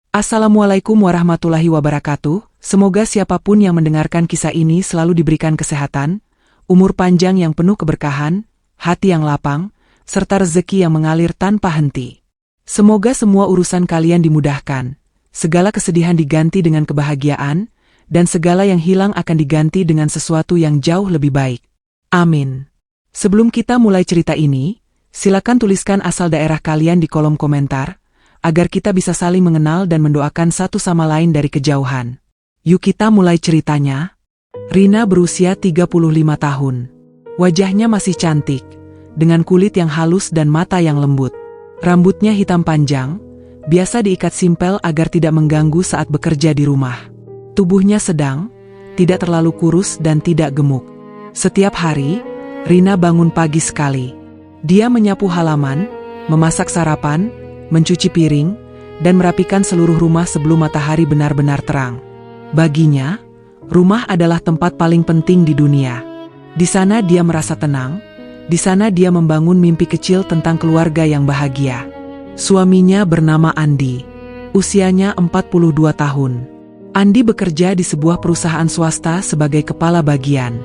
Assalamualaikum warahmatullahi wabarakatuh. Semoga siapapun yang mendengarkan kisah ini selalu diberikan kesehatan, umur panjang yang penuh keberkahan, hati yang lapang, serta rezeki yang mengalir tanpa henti. Semoga semua urusan kalian dimudahkan, segala kesedihan diganti dengan kebahagiaan, dan segala yang hilang akan diganti dengan sesuatu yang jauh lebih baik. Amin. Sebelum kita mulai cerita ini, silakan tuliskan asal daerah kalian di kolom komentar, agar kita bisa saling mengenal dan mendoakan satu sama lain dari kejauhan. Yuk kita mulai ceritanya. Rina berusia 35 tahun. Wajahnya masih cantik, dengan kulit yang halus dan mata yang lembut. Rambutnya hitam panjang, biasa diikat simpel agar tidak mengganggu saat bekerja di rumah. Tubuhnya sedang, tidak terlalu kurus dan tidak gemuk. Setiap hari, Rina bangun pagi sekali. Dia menyapu halaman, memasak sarapan, mencuci piring, dan merapikan seluruh rumah sebelum matahari benar-benar terang. Baginya, rumah adalah tempat paling penting di dunia. Di sana dia merasa tenang, di sana dia membangun mimpi kecil tentang keluarga yang bahagia. Suaminya bernama Andi. Usianya 42 tahun. Andi bekerja di sebuah perusahaan swasta sebagai kepala bagian.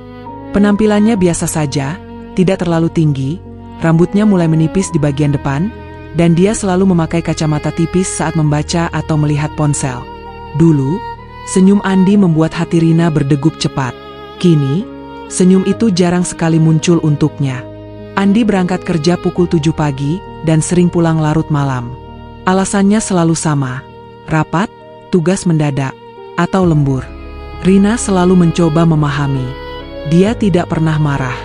Penampilannya biasa saja, tidak terlalu tinggi, rambutnya mulai menipis di bagian depan, dan dia selalu memakai kacamata tipis saat membaca atau melihat ponsel. Dulu, senyum Andi membuat hati Rina berdegup cepat. Kini, senyum itu jarang sekali muncul untuknya. Andi berangkat kerja pukul 7 pagi dan sering pulang larut malam. Alasannya selalu sama: rapat, tugas mendadak, atau lembur. Rina selalu mencoba memahami. Dia tidak pernah marah.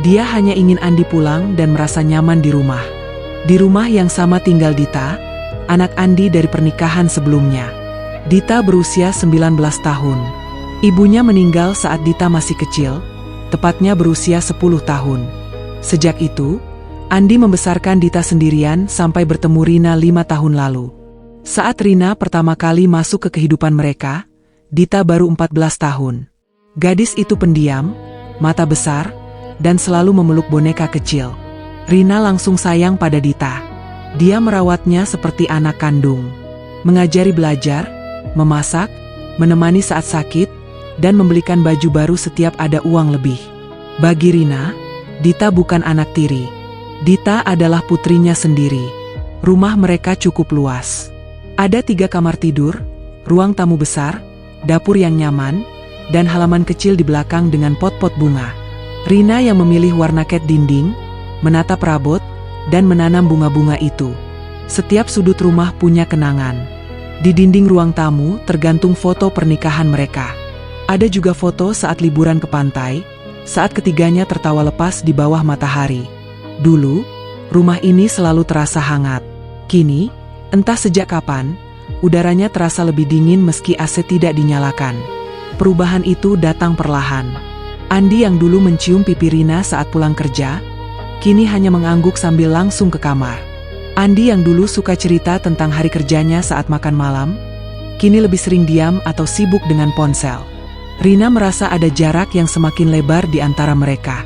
Dia hanya ingin Andi pulang dan merasa nyaman di rumah. Di rumah yang sama tinggal Dita, anak Andi dari pernikahan sebelumnya. Dita berusia 19 tahun. Ibunya meninggal saat Dita masih kecil, tepatnya berusia 10 tahun. Sejak itu, Andi membesarkan Dita sendirian sampai bertemu Rina 5 tahun lalu. Saat Rina pertama kali masuk ke kehidupan mereka, Dita baru 14 tahun. Gadis itu pendiam, mata besar, dan selalu memeluk boneka kecil. Rina langsung sayang pada Dita. Dia merawatnya seperti anak kandung. Mengajari belajar, memasak, menemani saat sakit, dan membelikan baju baru setiap ada uang lebih. Bagi Rina, Dita bukan anak tiri. Dita adalah putrinya sendiri. Rumah mereka cukup luas. Ada 3 kamar tidur, ruang tamu besar, dapur yang nyaman, dan halaman kecil di belakang dengan pot-pot bunga. Rina yang memilih warna cat dinding, menata perabot, dan menanam bunga-bunga itu. Setiap sudut rumah punya kenangan. Di dinding ruang tamu tergantung foto pernikahan mereka. Ada juga foto saat liburan ke pantai, saat ketiganya tertawa lepas di bawah matahari. Dulu, rumah ini selalu terasa hangat. Kini, entah sejak kapan, udaranya terasa lebih dingin meski AC tidak dinyalakan. Perubahan itu datang perlahan. Andi yang dulu mencium pipi Rina saat pulang kerja, kini hanya mengangguk sambil langsung ke kamar. Andi yang dulu suka cerita tentang hari kerjanya saat makan malam, kini lebih sering diam atau sibuk dengan ponsel. Rina merasa ada jarak yang semakin lebar di antara mereka.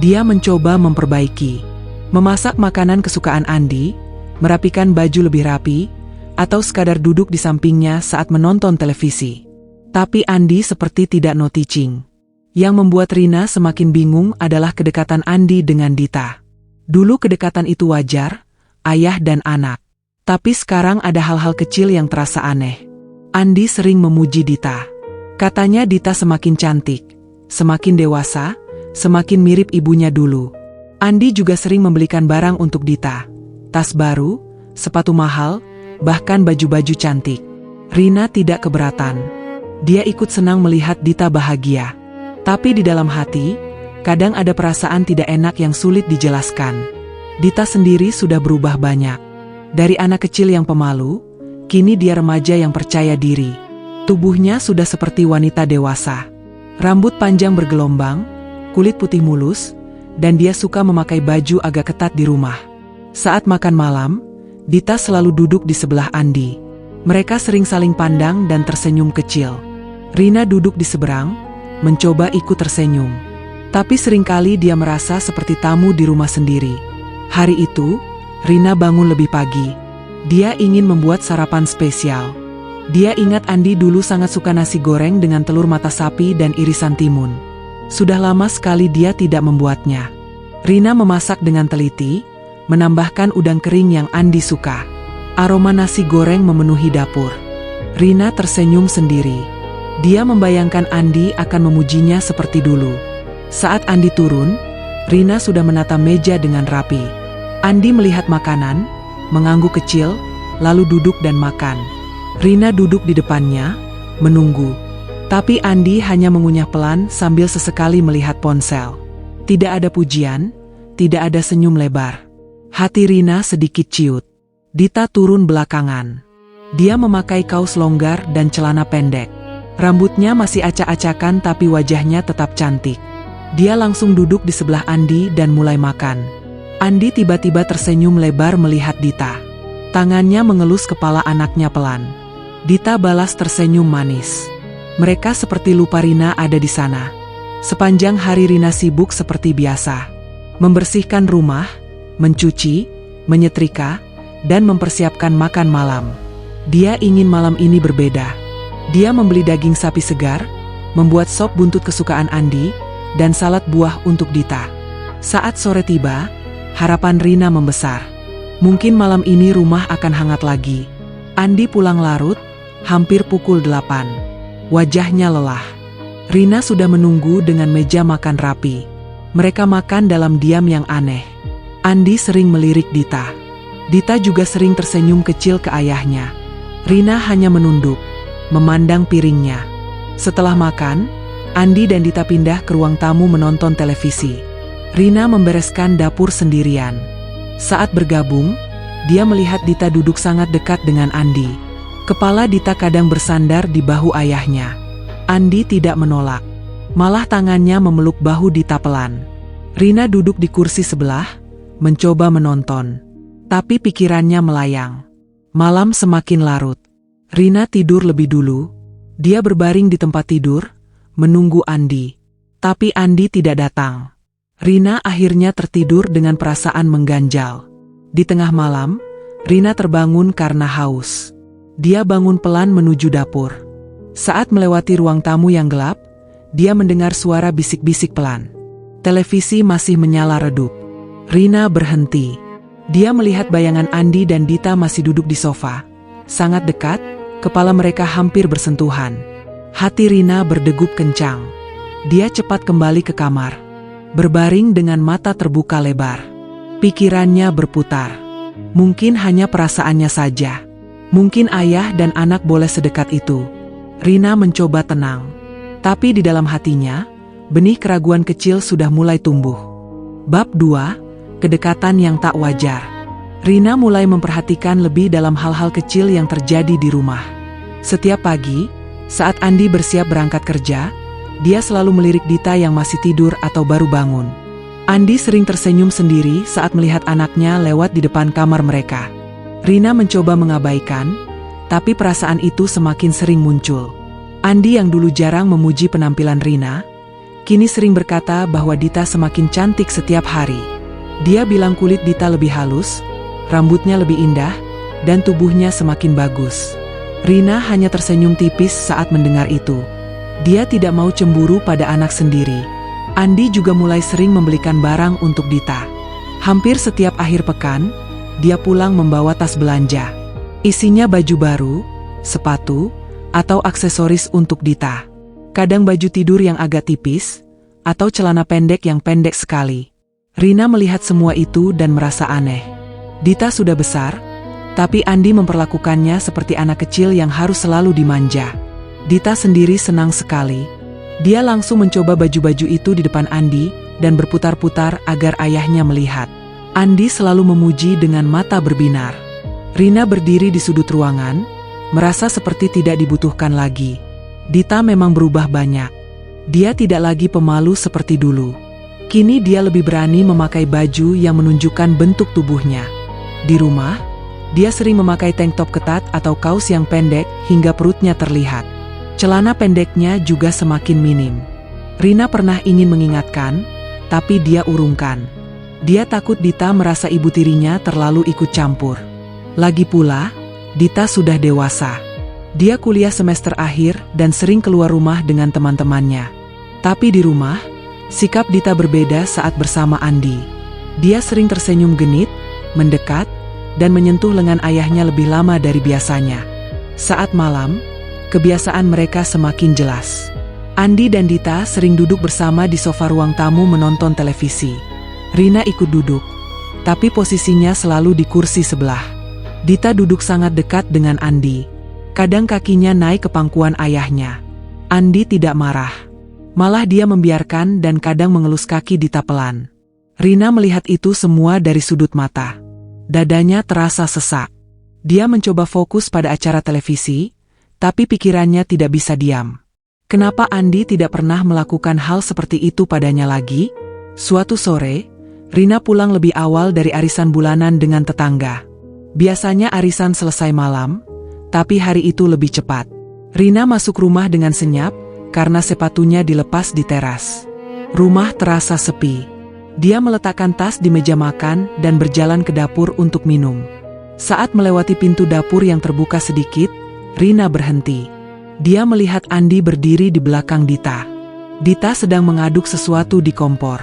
Dia mencoba memperbaiki, memasak makanan kesukaan Andi, merapikan baju lebih rapi, atau sekadar duduk di sampingnya saat menonton televisi. Tapi Andi seperti tidak noticing. Yang membuat Rina semakin bingung adalah kedekatan Andi dengan Dita. Dulu kedekatan itu wajar, ayah dan anak. Tapi sekarang ada hal-hal kecil yang terasa aneh. Andi sering memuji Dita. Katanya Dita semakin cantik, semakin dewasa, semakin mirip ibunya dulu. Andi juga sering membelikan barang untuk Dita. Tas baru, sepatu mahal, bahkan baju-baju cantik. Rina tidak keberatan. Dia ikut senang melihat Dita bahagia. Tapi di dalam hati, kadang ada perasaan tidak enak yang sulit dijelaskan. Dita sendiri sudah berubah banyak. Dari anak kecil yang pemalu, kini dia remaja yang percaya diri. Tubuhnya sudah seperti wanita dewasa. Rambut panjang bergelombang, kulit putih mulus, dan dia suka memakai baju agak ketat di rumah. Saat makan malam, Dita selalu duduk di sebelah Andi. Mereka sering saling pandang dan tersenyum kecil. Rina duduk di seberang, mencoba ikut tersenyum. Tapi seringkali dia merasa seperti tamu di rumah sendiri. Hari itu, Rina bangun lebih pagi. Dia ingin membuat sarapan spesial. Dia ingat Andi dulu sangat suka nasi goreng dengan telur mata sapi dan irisan timun. Sudah lama sekali dia tidak membuatnya. Rina memasak dengan teliti, menambahkan udang kering yang Andi suka. Aroma nasi goreng memenuhi dapur. Rina tersenyum sendiri. Dia membayangkan Andi akan memujinya seperti dulu. Saat Andi turun, Rina sudah menata meja dengan rapi. Andi melihat makanan, mengangguk kecil, lalu duduk dan makan. Rina duduk di depannya, menunggu. Tapi Andi hanya mengunyah pelan sambil sesekali melihat ponsel. Tidak ada pujian, tidak ada senyum lebar. Hati Rina sedikit ciut. Dita turun belakangan. Dia memakai kaos longgar dan celana pendek. Rambutnya masih acak-acakan tapi wajahnya tetap cantik. Dia langsung duduk di sebelah Andi dan mulai makan. Andi tiba-tiba tersenyum lebar melihat Dita. Tangannya mengelus kepala anaknya pelan. Dita balas tersenyum manis. Mereka seperti lupa Rina ada di sana. Sepanjang hari Rina sibuk seperti biasa. Membersihkan rumah, mencuci, menyetrika, dan mempersiapkan makan malam. Dia ingin malam ini berbeda. Dia membeli daging sapi segar, membuat sop buntut kesukaan Andi, dan salad buah untuk Dita. Saat sore tiba, harapan Rina membesar. Mungkin malam ini rumah akan hangat lagi. Andi pulang larut, hampir pukul 8. Wajahnya lelah. Rina sudah menunggu dengan meja makan rapi. Mereka makan dalam diam yang aneh. Andi sering melirik Dita. Dita juga sering tersenyum kecil ke ayahnya. Rina hanya menunduk, memandang piringnya. Setelah makan, Andi dan Dita pindah ke ruang tamu menonton televisi. Rina membereskan dapur sendirian. Saat bergabung, dia melihat Dita duduk sangat dekat dengan Andi. Kepala Dita kadang bersandar di bahu ayahnya. Andi tidak menolak. Malah tangannya memeluk bahu Dita pelan. Rina duduk di kursi sebelah, mencoba menonton. Tapi pikirannya melayang. Malam semakin larut. Rina tidur lebih dulu. Dia berbaring di tempat tidur, menunggu Andi. Tapi Andi tidak datang. Rina akhirnya tertidur dengan perasaan mengganjal. Di tengah malam, Rina terbangun karena haus. Dia bangun pelan menuju dapur. Saat melewati ruang tamu yang gelap, dia mendengar suara bisik-bisik pelan. Televisi masih menyala redup. Rina berhenti. Dia melihat bayangan Andi dan Dita masih duduk di sofa. Sangat dekat, kepala mereka hampir bersentuhan. Hati Rina berdegup kencang. Dia cepat kembali ke kamar. Berbaring dengan mata terbuka lebar. Pikirannya berputar. Mungkin hanya perasaannya saja. Mungkin ayah dan anak boleh sedekat itu. Rina mencoba tenang. Tapi di dalam hatinya, benih keraguan kecil sudah mulai tumbuh. Bab 2. Kedekatan yang tak wajar. Rina mulai memperhatikan lebih dalam hal-hal kecil yang terjadi di rumah. Setiap pagi, saat Andi bersiap berangkat kerja, dia selalu melirik Dita yang masih tidur atau baru bangun. Andi sering tersenyum sendiri saat melihat anaknya lewat di depan kamar mereka. Rina mencoba mengabaikan, tapi perasaan itu semakin sering muncul. Andi yang dulu jarang memuji penampilan Rina, kini sering berkata bahwa Dita semakin cantik setiap hari. Dia bilang kulit Dita lebih halus, rambutnya lebih indah, dan tubuhnya semakin bagus. Rina hanya tersenyum tipis saat mendengar itu. Dia tidak mau cemburu pada anak sendiri. Andi juga mulai sering membelikan barang untuk Dita. Hampir setiap akhir pekan, dia pulang membawa tas belanja. Isinya baju baru, sepatu, atau aksesoris untuk Dita. Kadang baju tidur yang agak tipis, atau celana pendek yang pendek sekali. Rina melihat semua itu dan merasa aneh. Dita sudah besar, tapi Andi memperlakukannya seperti anak kecil yang harus selalu dimanja. Dita sendiri senang sekali. Dia langsung mencoba baju-baju itu di depan Andi dan berputar-putar agar ayahnya melihat. Andi selalu memuji dengan mata berbinar. Rina berdiri di sudut ruangan, merasa seperti tidak dibutuhkan lagi. Dita memang berubah banyak. Dia tidak lagi pemalu seperti dulu. Kini dia lebih berani memakai baju yang menunjukkan bentuk tubuhnya. Di rumah, dia sering memakai tank top ketat atau kaos yang pendek hingga perutnya terlihat. Celana pendeknya juga semakin minim. Rina pernah ingin mengingatkan, tapi dia urungkan. Dia takut Dita merasa ibu tirinya terlalu ikut campur. Lagi pula, Dita sudah dewasa. Dia kuliah semester akhir dan sering keluar rumah dengan teman-temannya. Tapi di rumah, sikap Dita berbeda saat bersama Andi. Dia sering tersenyum genit, mendekat, dan menyentuh lengan ayahnya lebih lama dari biasanya. Saat malam, kebiasaan mereka semakin jelas. Andi dan Dita sering duduk bersama di sofa ruang tamu menonton televisi. Rina ikut duduk, tapi posisinya selalu di kursi sebelah. Dita duduk sangat dekat dengan Andi. Kadang kakinya naik ke pangkuan ayahnya. Andi tidak marah. Malah dia membiarkan dan kadang mengelus kaki Dita pelan. Rina melihat itu semua dari sudut mata. Dadanya terasa sesak. Dia mencoba fokus pada acara televisi, tapi pikirannya tidak bisa diam. Kenapa Andi tidak pernah melakukan hal seperti itu padanya lagi? Suatu sore, Rina pulang lebih awal dari arisan bulanan dengan tetangga. Biasanya arisan selesai malam, tapi hari itu lebih cepat. Rina masuk rumah dengan senyap, karena sepatunya dilepas di teras. Rumah terasa sepi. Dia meletakkan tas di meja makan dan berjalan ke dapur untuk minum. Saat melewati pintu dapur yang terbuka sedikit, Rina berhenti. Dia melihat Andi berdiri di belakang Dita. Dita sedang mengaduk sesuatu di kompor.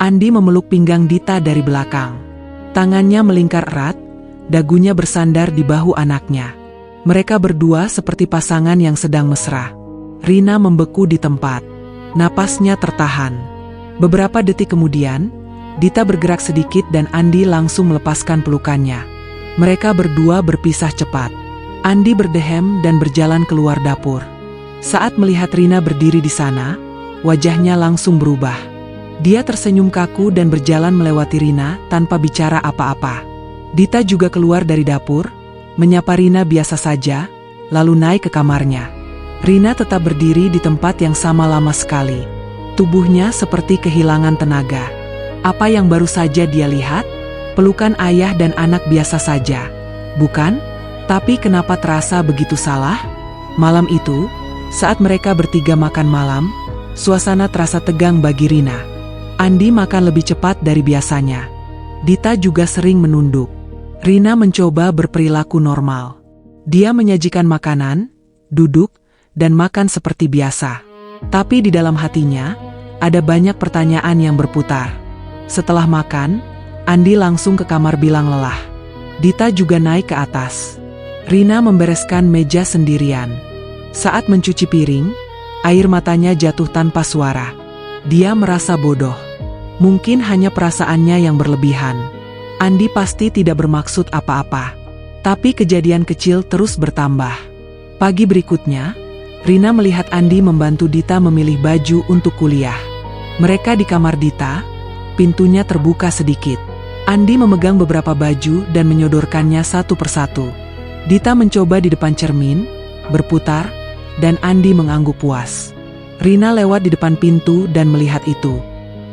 Andi memeluk pinggang Dita dari belakang. Tangannya melingkar erat, dagunya bersandar di bahu anaknya. Mereka berdua seperti pasangan yang sedang mesra. Rina membeku di tempat. Napasnya tertahan. Beberapa detik kemudian, Dita bergerak sedikit dan Andi langsung melepaskan pelukannya. Mereka berdua berpisah cepat. Andi berdehem dan berjalan keluar dapur. Saat melihat Rina berdiri di sana, wajahnya langsung berubah. Dia tersenyum kaku dan berjalan melewati Rina tanpa bicara apa-apa. Dita juga keluar dari dapur, menyapa Rina biasa saja, lalu naik ke kamarnya. Rina tetap berdiri di tempat yang sama lama sekali. Tubuhnya seperti kehilangan tenaga. Apa yang baru saja dia lihat? Pelukan ayah dan anak biasa saja. Bukan? Tapi kenapa terasa begitu salah? Malam itu, saat mereka bertiga makan malam, suasana terasa tegang bagi Rina. Andi makan lebih cepat dari biasanya. Dita juga sering menunduk. Rina mencoba berperilaku normal. Dia menyajikan makanan, duduk, dan makan seperti biasa. Tapi di dalam hatinya, ada banyak pertanyaan yang berputar. Setelah makan, Andi langsung ke kamar bilang lelah. Dita juga naik ke atas. Rina membereskan meja sendirian. Saat mencuci piring, air matanya jatuh tanpa suara. Dia merasa bodoh. Mungkin hanya perasaannya yang berlebihan. Andi pasti tidak bermaksud apa-apa. Tapi kejadian kecil terus bertambah. Pagi berikutnya, Rina melihat Andi membantu Dita memilih baju untuk kuliah. Mereka di kamar Dita, pintunya terbuka sedikit. Andi memegang beberapa baju dan menyodorkannya satu persatu. Dita mencoba di depan cermin, berputar, dan Andi mengangguk puas. Rina lewat di depan pintu dan melihat itu.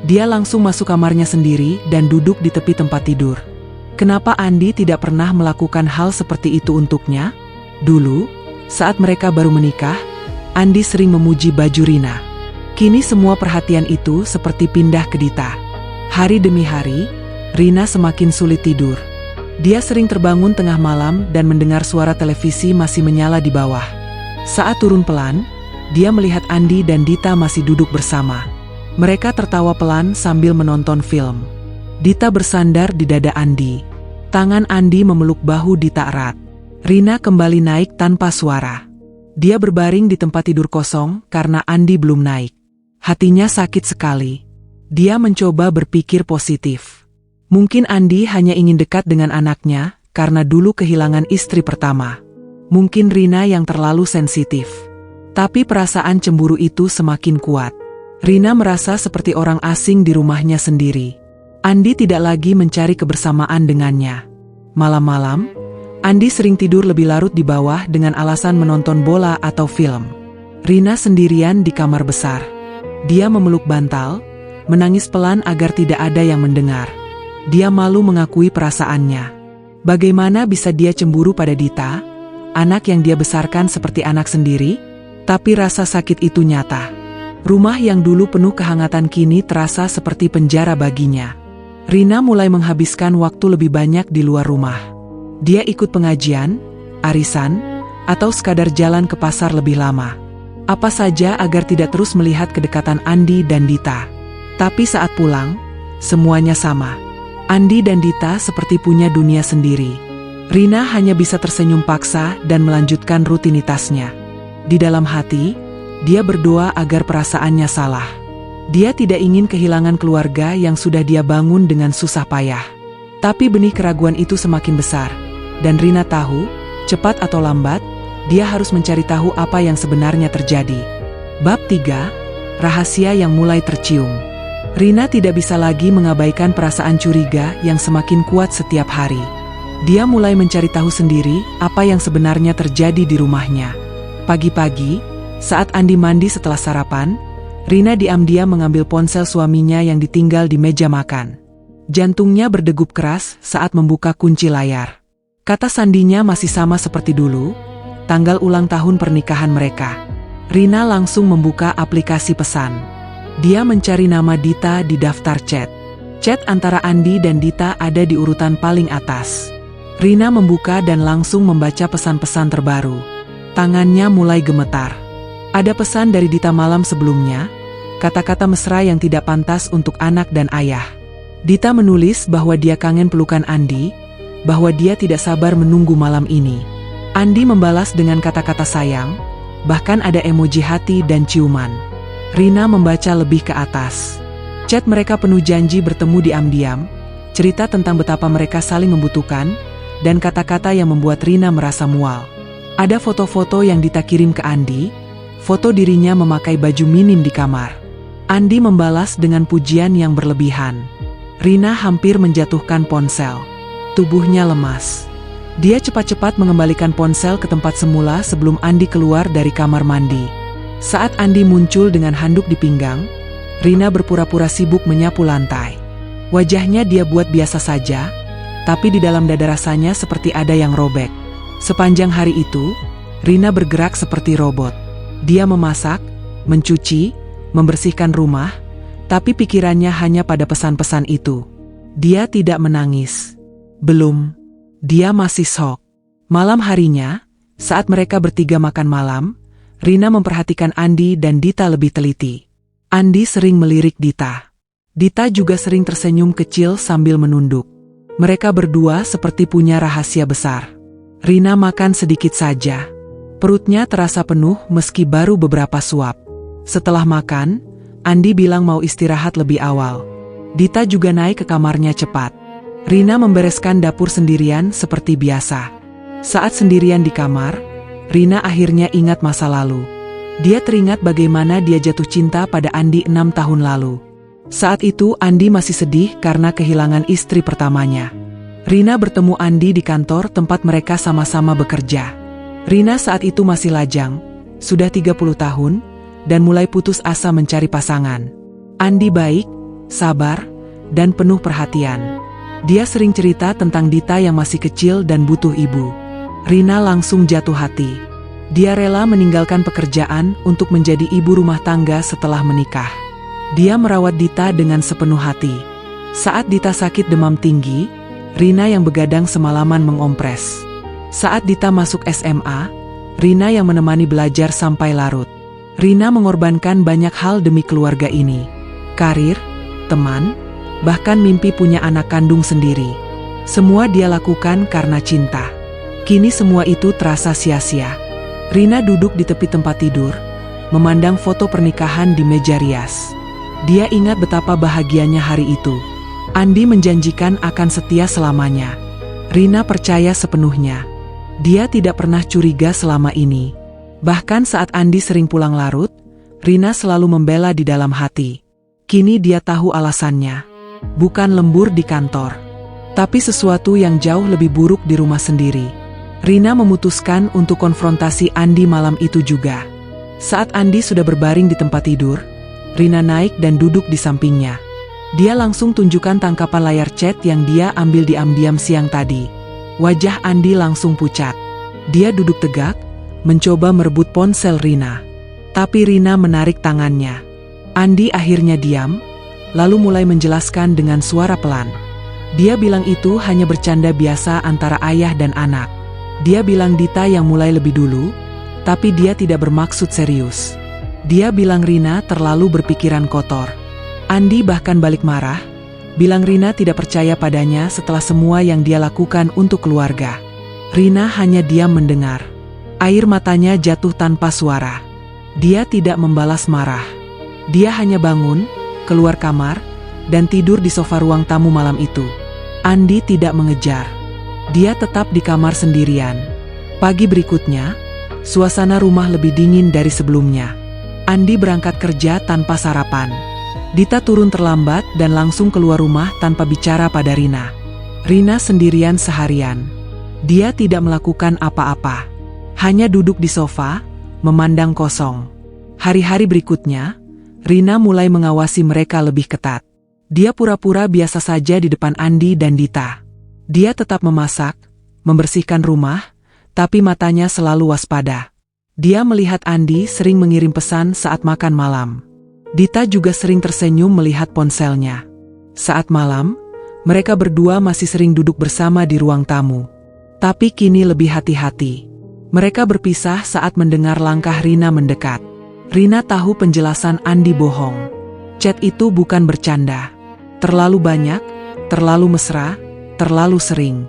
Dia langsung masuk kamarnya sendiri dan duduk di tepi tempat tidur. Kenapa Andi tidak pernah melakukan hal seperti itu untuknya? Dulu, saat mereka baru menikah, Andi sering memuji baju Rina. Kini semua perhatian itu seperti pindah ke Dita. Hari demi hari, Rina semakin sulit tidur. Dia sering terbangun tengah malam dan mendengar suara televisi masih menyala di bawah. Saat turun pelan, dia melihat Andi dan Dita masih duduk bersama. Mereka tertawa pelan sambil menonton film. Dita bersandar di dada Andi. Tangan Andi memeluk bahu Dita erat. Rina kembali naik tanpa suara. Dia berbaring di tempat tidur kosong karena Andi belum naik. Hatinya sakit sekali. Dia mencoba berpikir positif. Mungkin Andi hanya ingin dekat dengan anaknya karena dulu kehilangan istri pertama. Mungkin Rina yang terlalu sensitif. Tapi perasaan cemburu itu semakin kuat. Rina merasa seperti orang asing di rumahnya sendiri. Andi tidak lagi mencari kebersamaan dengannya. Malam-malam, Andi sering tidur lebih larut di bawah dengan alasan menonton bola atau film. Rina sendirian di kamar besar. Dia memeluk bantal, menangis pelan agar tidak ada yang mendengar. Dia malu mengakui perasaannya. Bagaimana bisa dia cemburu pada Dita, anak yang dia besarkan seperti anak sendiri? Tapi rasa sakit itu nyata. Rumah yang dulu penuh kehangatan kini terasa seperti penjara baginya. Rina mulai menghabiskan waktu lebih banyak di luar rumah. Dia ikut pengajian, arisan, Atau sekadar jalan ke pasar lebih lama. Apa saja agar tidak terus melihat kedekatan Andi dan Dita. Tapi saat pulang, semuanya sama. Andi dan Dita seperti punya dunia sendiri. Rina hanya bisa tersenyum paksa dan melanjutkan rutinitasnya. Di dalam hati, dia berdoa agar perasaannya salah. Dia tidak ingin kehilangan keluarga yang sudah dia bangun dengan susah payah. Tapi benih keraguan itu semakin besar. Dan Rina tahu, cepat atau lambat, dia harus mencari tahu apa yang sebenarnya terjadi. Bab 3, Rahasia yang mulai tercium. Rina tidak bisa lagi mengabaikan perasaan curiga yang semakin kuat setiap hari. Dia mulai mencari tahu sendiri apa yang sebenarnya terjadi di rumahnya. Pagi-pagi, saat Andi mandi setelah sarapan, Rina diam-diam mengambil ponsel suaminya yang ditinggal di meja makan. Jantungnya berdegup keras saat membuka kunci layar. Kata sandinya masih sama seperti dulu, tanggal ulang tahun pernikahan mereka. Rina langsung membuka aplikasi pesan. Dia mencari nama Dita di daftar chat. Chat antara Andi dan Dita ada di urutan paling atas. Rina membuka dan langsung membaca pesan-pesan terbaru. Tangannya mulai gemetar. Ada pesan dari Dita malam sebelumnya, kata-kata mesra yang tidak pantas untuk anak dan ayah. Dita menulis bahwa dia kangen pelukan Andi, bahwa dia tidak sabar menunggu malam ini. Andi membalas dengan kata-kata sayang, bahkan ada emoji hati dan ciuman. Rina membaca lebih ke atas. Chat mereka penuh janji bertemu diam-diam, cerita tentang betapa mereka saling membutuhkan, dan kata-kata yang membuat Rina merasa mual. Ada foto-foto yang Dita kirim ke Andi, foto dirinya memakai baju minim di kamar. Andi membalas dengan pujian yang berlebihan. Rina hampir menjatuhkan ponsel. Tubuhnya lemas. Dia cepat-cepat mengembalikan ponsel ke tempat semula sebelum Andi keluar dari kamar mandi. Saat Andi muncul dengan handuk di pinggang, Rina berpura-pura sibuk menyapu lantai. Wajahnya dia buat biasa saja, tapi di dalam dada rasanya seperti ada yang robek. Sepanjang hari itu, Rina bergerak seperti robot. Dia memasak, mencuci, membersihkan rumah, tapi pikirannya hanya pada pesan-pesan itu. Dia tidak menangis. Belum. Dia masih shock. Malam harinya, saat mereka bertiga makan malam, Rina memperhatikan Andi dan Dita lebih teliti. Andi sering melirik Dita. Dita juga sering tersenyum kecil sambil menunduk. Mereka berdua seperti punya rahasia besar. Rina makan sedikit saja. Perutnya terasa penuh meski baru beberapa suap. Setelah makan, Andi bilang mau istirahat lebih awal. Dita juga naik ke kamarnya cepat. Rina membereskan dapur sendirian seperti biasa. Saat sendirian di kamar, Rina akhirnya ingat masa lalu. Dia teringat bagaimana dia jatuh cinta pada Andi 6 tahun lalu. Saat itu Andi masih sedih karena kehilangan istri pertamanya. Rina bertemu Andi di kantor tempat mereka sama-sama bekerja. Rina saat itu masih lajang, sudah 30 tahun, dan mulai putus asa mencari pasangan. Andi baik, sabar, dan penuh perhatian. Dia sering cerita tentang Dita yang masih kecil dan butuh ibu. Rina langsung jatuh hati. Dia rela meninggalkan pekerjaan untuk menjadi ibu rumah tangga setelah menikah. Dia merawat Dita dengan sepenuh hati. Saat Dita sakit demam tinggi, Rina yang begadang semalaman mengompres. Saat Dita masuk SMA, Rina yang menemani belajar sampai larut. Rina mengorbankan banyak hal demi keluarga ini. Karir, teman, bahkan mimpi punya anak kandung sendiri. Semua dia lakukan karena cinta. Kini semua itu terasa sia-sia. Rina duduk di tepi tempat tidur, memandang foto pernikahan di meja rias. Dia ingat betapa bahagianya hari itu. Andi menjanjikan akan setia selamanya. Rina percaya sepenuhnya. Dia tidak pernah curiga selama ini. Bahkan saat Andi sering pulang larut, Rina selalu membela di dalam hati. Kini dia tahu alasannya. Bukan lembur di kantor, tapi sesuatu yang jauh lebih buruk di rumah sendiri. Rina memutuskan untuk konfrontasi Andi malam itu juga. Saat Andi sudah berbaring di tempat tidur, Rina naik dan duduk di sampingnya. Dia langsung tunjukkan tangkapan layar chat yang dia ambil diam-diam siang tadi. Wajah Andi langsung pucat. Dia duduk tegak, mencoba merebut ponsel Rina. Tapi Rina menarik tangannya. Andi akhirnya diam, lalu mulai menjelaskan dengan suara pelan. Dia bilang itu hanya bercanda biasa antara ayah dan anak. Dia bilang Dita yang mulai lebih dulu, tapi dia tidak bermaksud serius. Dia bilang Rina terlalu berpikiran kotor. Andi bahkan balik marah, bilang Rina tidak percaya padanya setelah semua yang dia lakukan untuk keluarga. Rina hanya diam mendengar. Air matanya jatuh tanpa suara. Dia tidak membalas marah. Dia hanya bangun, keluar kamar, dan tidur di sofa ruang tamu malam itu. Andi tidak mengejar. Dia tetap di kamar sendirian. Pagi berikutnya, suasana rumah lebih dingin dari sebelumnya. Andi berangkat kerja tanpa sarapan. Dita turun terlambat dan langsung keluar rumah tanpa bicara pada Rina. Rina sendirian seharian. Dia tidak melakukan apa-apa. Hanya duduk di sofa, memandang kosong. Hari-hari berikutnya, Rina mulai mengawasi mereka lebih ketat. Dia pura-pura biasa saja di depan Andi dan Dita. Dia tetap memasak, membersihkan rumah, tapi matanya selalu waspada. Dia melihat Andi sering mengirim pesan saat makan malam. Dita juga sering tersenyum melihat ponselnya. Saat malam, mereka berdua masih sering duduk bersama di ruang tamu. Tapi kini lebih hati-hati. Mereka berpisah saat mendengar langkah Rina mendekat. Rina tahu penjelasan Andi bohong. Chat itu bukan bercanda. Terlalu banyak, terlalu mesra, terlalu sering.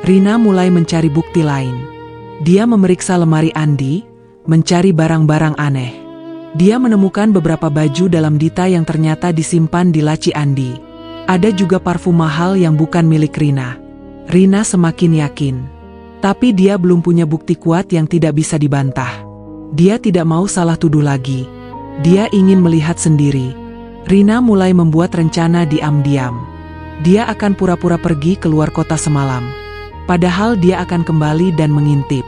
Rina mulai mencari bukti lain. Dia memeriksa lemari Andi, mencari barang-barang aneh. Dia menemukan beberapa baju dalam Dita yang ternyata disimpan di laci Andi. Ada juga parfum mahal yang bukan milik Rina. Rina semakin yakin. Tapi dia belum punya bukti kuat yang tidak bisa dibantah. Dia tidak mau salah tuduh lagi. Dia ingin melihat sendiri. Rina mulai membuat rencana diam-diam. Dia akan pura-pura pergi keluar kota semalam. Padahal dia akan kembali dan mengintip.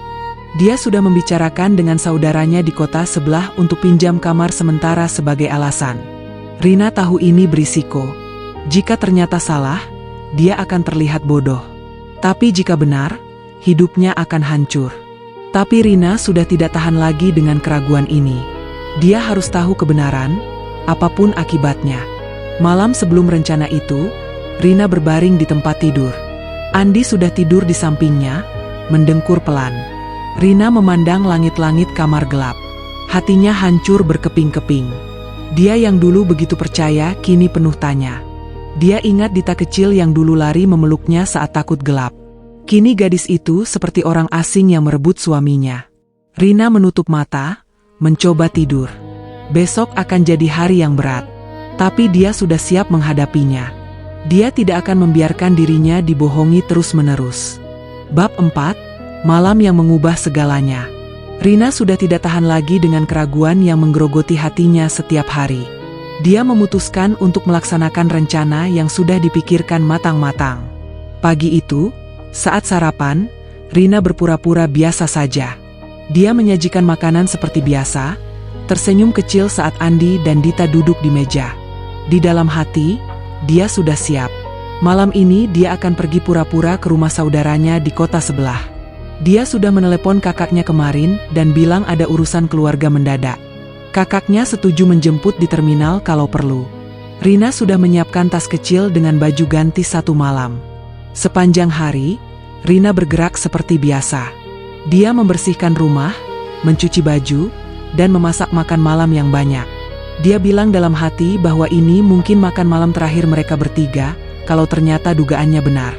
Dia sudah membicarakan dengan saudaranya di kota sebelah untuk pinjam kamar sementara sebagai alasan. Rina tahu ini berisiko. Jika ternyata salah, dia akan terlihat bodoh. Tapi jika benar, hidupnya akan hancur. Tapi Rina sudah tidak tahan lagi dengan keraguan ini. Dia harus tahu kebenaran, apapun akibatnya. Malam sebelum rencana itu, Rina berbaring di tempat tidur. Andi sudah tidur di sampingnya, mendengkur pelan. Rina memandang langit-langit kamar gelap. Hatinya hancur berkeping-keping. Dia yang dulu begitu percaya, kini penuh tanya. Dia ingat Dita kecil yang dulu lari memeluknya saat takut gelap. Kini gadis itu seperti orang asing yang merebut suaminya. Rina menutup mata, mencoba tidur. Besok akan jadi hari yang berat. Tapi dia sudah siap menghadapinya. Dia tidak akan membiarkan dirinya dibohongi terus-menerus. Bab 4, Malam yang mengubah segalanya. Rina sudah tidak tahan lagi dengan keraguan yang menggerogoti hatinya setiap hari. Dia memutuskan untuk melaksanakan rencana yang sudah dipikirkan matang-matang. Pagi itu, saat sarapan, Rina berpura-pura biasa saja. Dia menyajikan makanan seperti biasa, tersenyum kecil saat Andi dan Dita duduk di meja. Di dalam hati, dia sudah siap. Malam ini dia akan pergi pura-pura ke rumah saudaranya di kota sebelah. Dia sudah menelepon kakaknya kemarin dan bilang ada urusan keluarga mendadak. Kakaknya setuju menjemput di terminal kalau perlu. Rina sudah menyiapkan tas kecil dengan baju ganti satu malam. Sepanjang hari, Rina bergerak seperti biasa. Dia membersihkan rumah, mencuci baju, dan memasak makan malam yang banyak. Dia bilang dalam hati bahwa ini mungkin makan malam terakhir mereka bertiga, kalau ternyata dugaannya benar.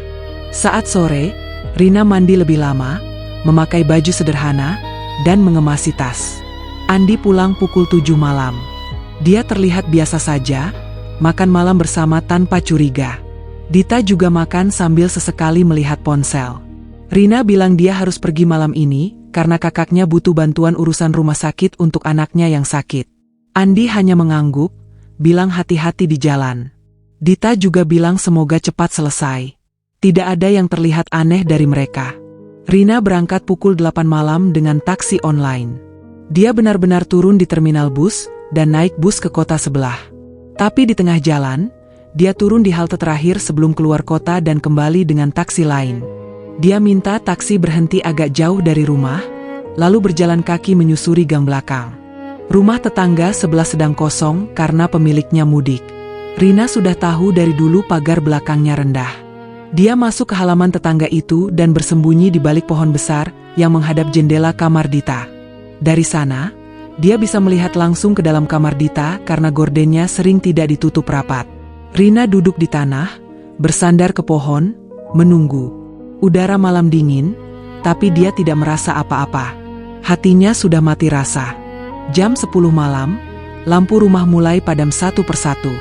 Saat sore, Rina mandi lebih lama, memakai baju sederhana, dan mengemasi tas. Andi pulang pukul 7 malam. Dia terlihat biasa saja, makan malam bersama tanpa curiga. Dita juga makan sambil sesekali melihat ponsel. Rina bilang dia harus pergi malam ini, karena kakaknya butuh bantuan urusan rumah sakit untuk anaknya yang sakit. Andi hanya mengangguk, bilang hati-hati di jalan. Dita juga bilang semoga cepat selesai. Tidak ada yang terlihat aneh dari mereka. Rina berangkat pukul 8 malam dengan taksi online. Dia benar-benar turun di terminal bus dan naik bus ke kota sebelah. Tapi di tengah jalan, dia turun di halte terakhir sebelum keluar kota dan kembali dengan taksi lain. Dia minta taksi berhenti agak jauh dari rumah, lalu berjalan kaki menyusuri gang belakang. Rumah tetangga sebelah sedang kosong karena pemiliknya mudik. Rina sudah tahu dari dulu pagar belakangnya rendah. Dia masuk ke halaman tetangga itu dan bersembunyi di balik pohon besar yang menghadap jendela kamar Dita. Dari sana, dia bisa melihat langsung ke dalam kamar Dita karena gordennya sering tidak ditutup rapat. Rina duduk di tanah, bersandar ke pohon, menunggu. Udara malam dingin, tapi dia tidak merasa apa-apa. Hatinya sudah mati rasa. Jam 10 malam, lampu rumah mulai padam satu persatu.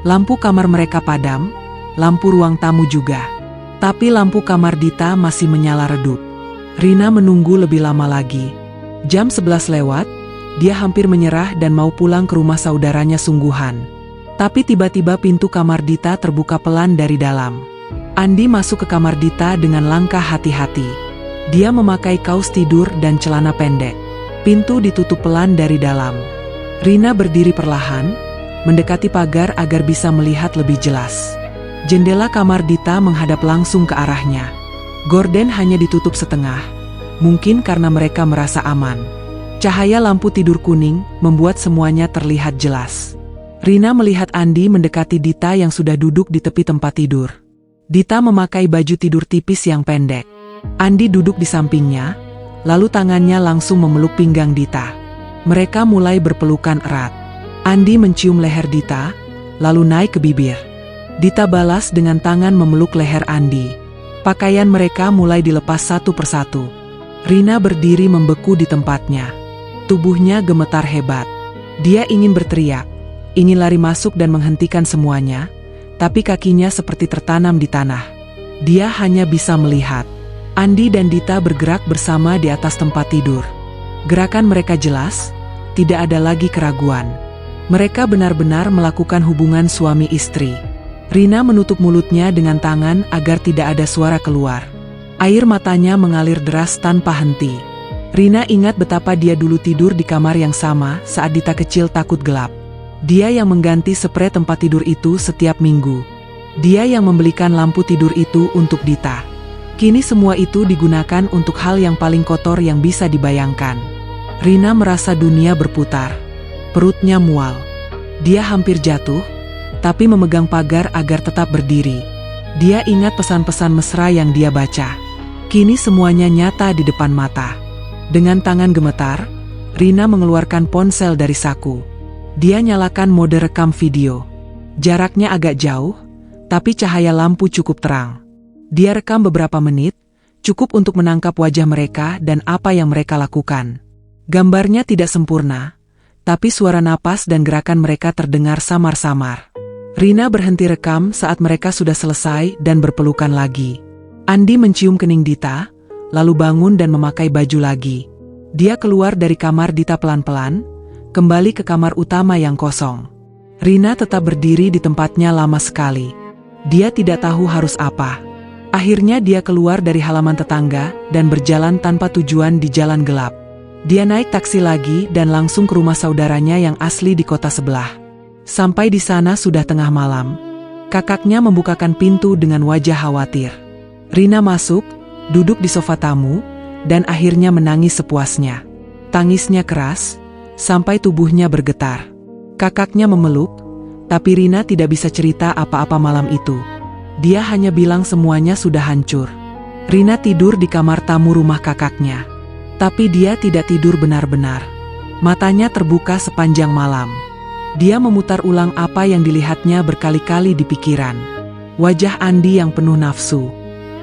Lampu kamar mereka padam, lampu ruang tamu juga. Tapi lampu kamar Dita masih menyala redup. Rina menunggu lebih lama lagi. Jam 11 lewat, dia hampir menyerah dan mau pulang ke rumah saudaranya sungguhan. Tapi tiba-tiba pintu kamar Dita terbuka pelan dari dalam. Andi masuk ke kamar Dita dengan langkah hati-hati. Dia memakai kaos tidur dan celana pendek. Pintu ditutup pelan dari dalam. Rina berdiri perlahan, mendekati pagar agar bisa melihat lebih jelas. Jendela kamar Dita menghadap langsung ke arahnya. Gorden hanya ditutup setengah, mungkin karena mereka merasa aman. Cahaya lampu tidur kuning membuat semuanya terlihat jelas. Rina melihat Andi mendekati Dita yang sudah duduk di tepi tempat tidur. Dita memakai baju tidur tipis yang pendek. Andi duduk di sampingnya, lalu tangannya langsung memeluk pinggang Dita. Mereka mulai berpelukan erat. Andi mencium leher Dita, lalu naik ke bibir. Dita balas dengan tangan memeluk leher Andi. Pakaian mereka mulai dilepas satu persatu. Rina berdiri membeku di tempatnya. Tubuhnya gemetar hebat. Dia ingin berteriak, ingin lari masuk dan menghentikan semuanya, tapi kakinya seperti tertanam di tanah. Dia hanya bisa melihat. Andi dan Dita bergerak bersama di atas tempat tidur. Gerakan mereka jelas, tidak ada lagi keraguan. Mereka benar-benar melakukan hubungan suami istri. Rina menutup mulutnya dengan tangan agar tidak ada suara keluar. Air matanya mengalir deras tanpa henti. Rina ingat betapa dia dulu tidur di kamar yang sama saat Dita kecil takut gelap. Dia yang mengganti sprei tempat tidur itu setiap minggu. Dia yang membelikan lampu tidur itu untuk Dita. Kini semua itu digunakan untuk hal yang paling kotor yang bisa dibayangkan. Rina merasa dunia berputar. Perutnya mual. Dia hampir jatuh, tapi memegang pagar agar tetap berdiri. Dia ingat pesan-pesan mesra yang dia baca. Kini semuanya nyata di depan mata. Dengan tangan gemetar, Rina mengeluarkan ponsel dari saku. Dia nyalakan mode rekam video. Jaraknya agak jauh, tapi cahaya lampu cukup terang. Dia rekam beberapa menit, cukup untuk menangkap wajah mereka dan apa yang mereka lakukan. Gambarnya tidak sempurna, tapi suara napas dan gerakan mereka terdengar samar-samar. Rina berhenti rekam saat mereka sudah selesai dan berpelukan lagi. Andi mencium kening Dita, lalu bangun dan memakai baju lagi. Dia keluar dari kamar Dita pelan-pelan, kembali ke kamar utama yang kosong. Rina tetap berdiri di tempatnya lama sekali. Dia tidak tahu harus apa. Akhirnya dia keluar dari halaman tetangga dan berjalan tanpa tujuan di jalan gelap. Dia naik taksi lagi dan langsung ke rumah saudaranya yang asli di kota sebelah. Sampai di sana sudah tengah malam. Kakaknya membukakan pintu dengan wajah khawatir. Rina masuk, duduk di sofa tamu, dan akhirnya menangis sepuasnya. Tangisnya keras, sampai tubuhnya bergetar. Kakaknya memeluk, tapi Rina tidak bisa cerita apa-apa malam itu. Dia hanya bilang semuanya sudah hancur. Rina tidur di kamar tamu rumah kakaknya. Tapi dia tidak tidur benar-benar. Matanya terbuka sepanjang malam. Dia memutar ulang apa yang dilihatnya berkali-kali di pikiran. Wajah Andi yang penuh nafsu.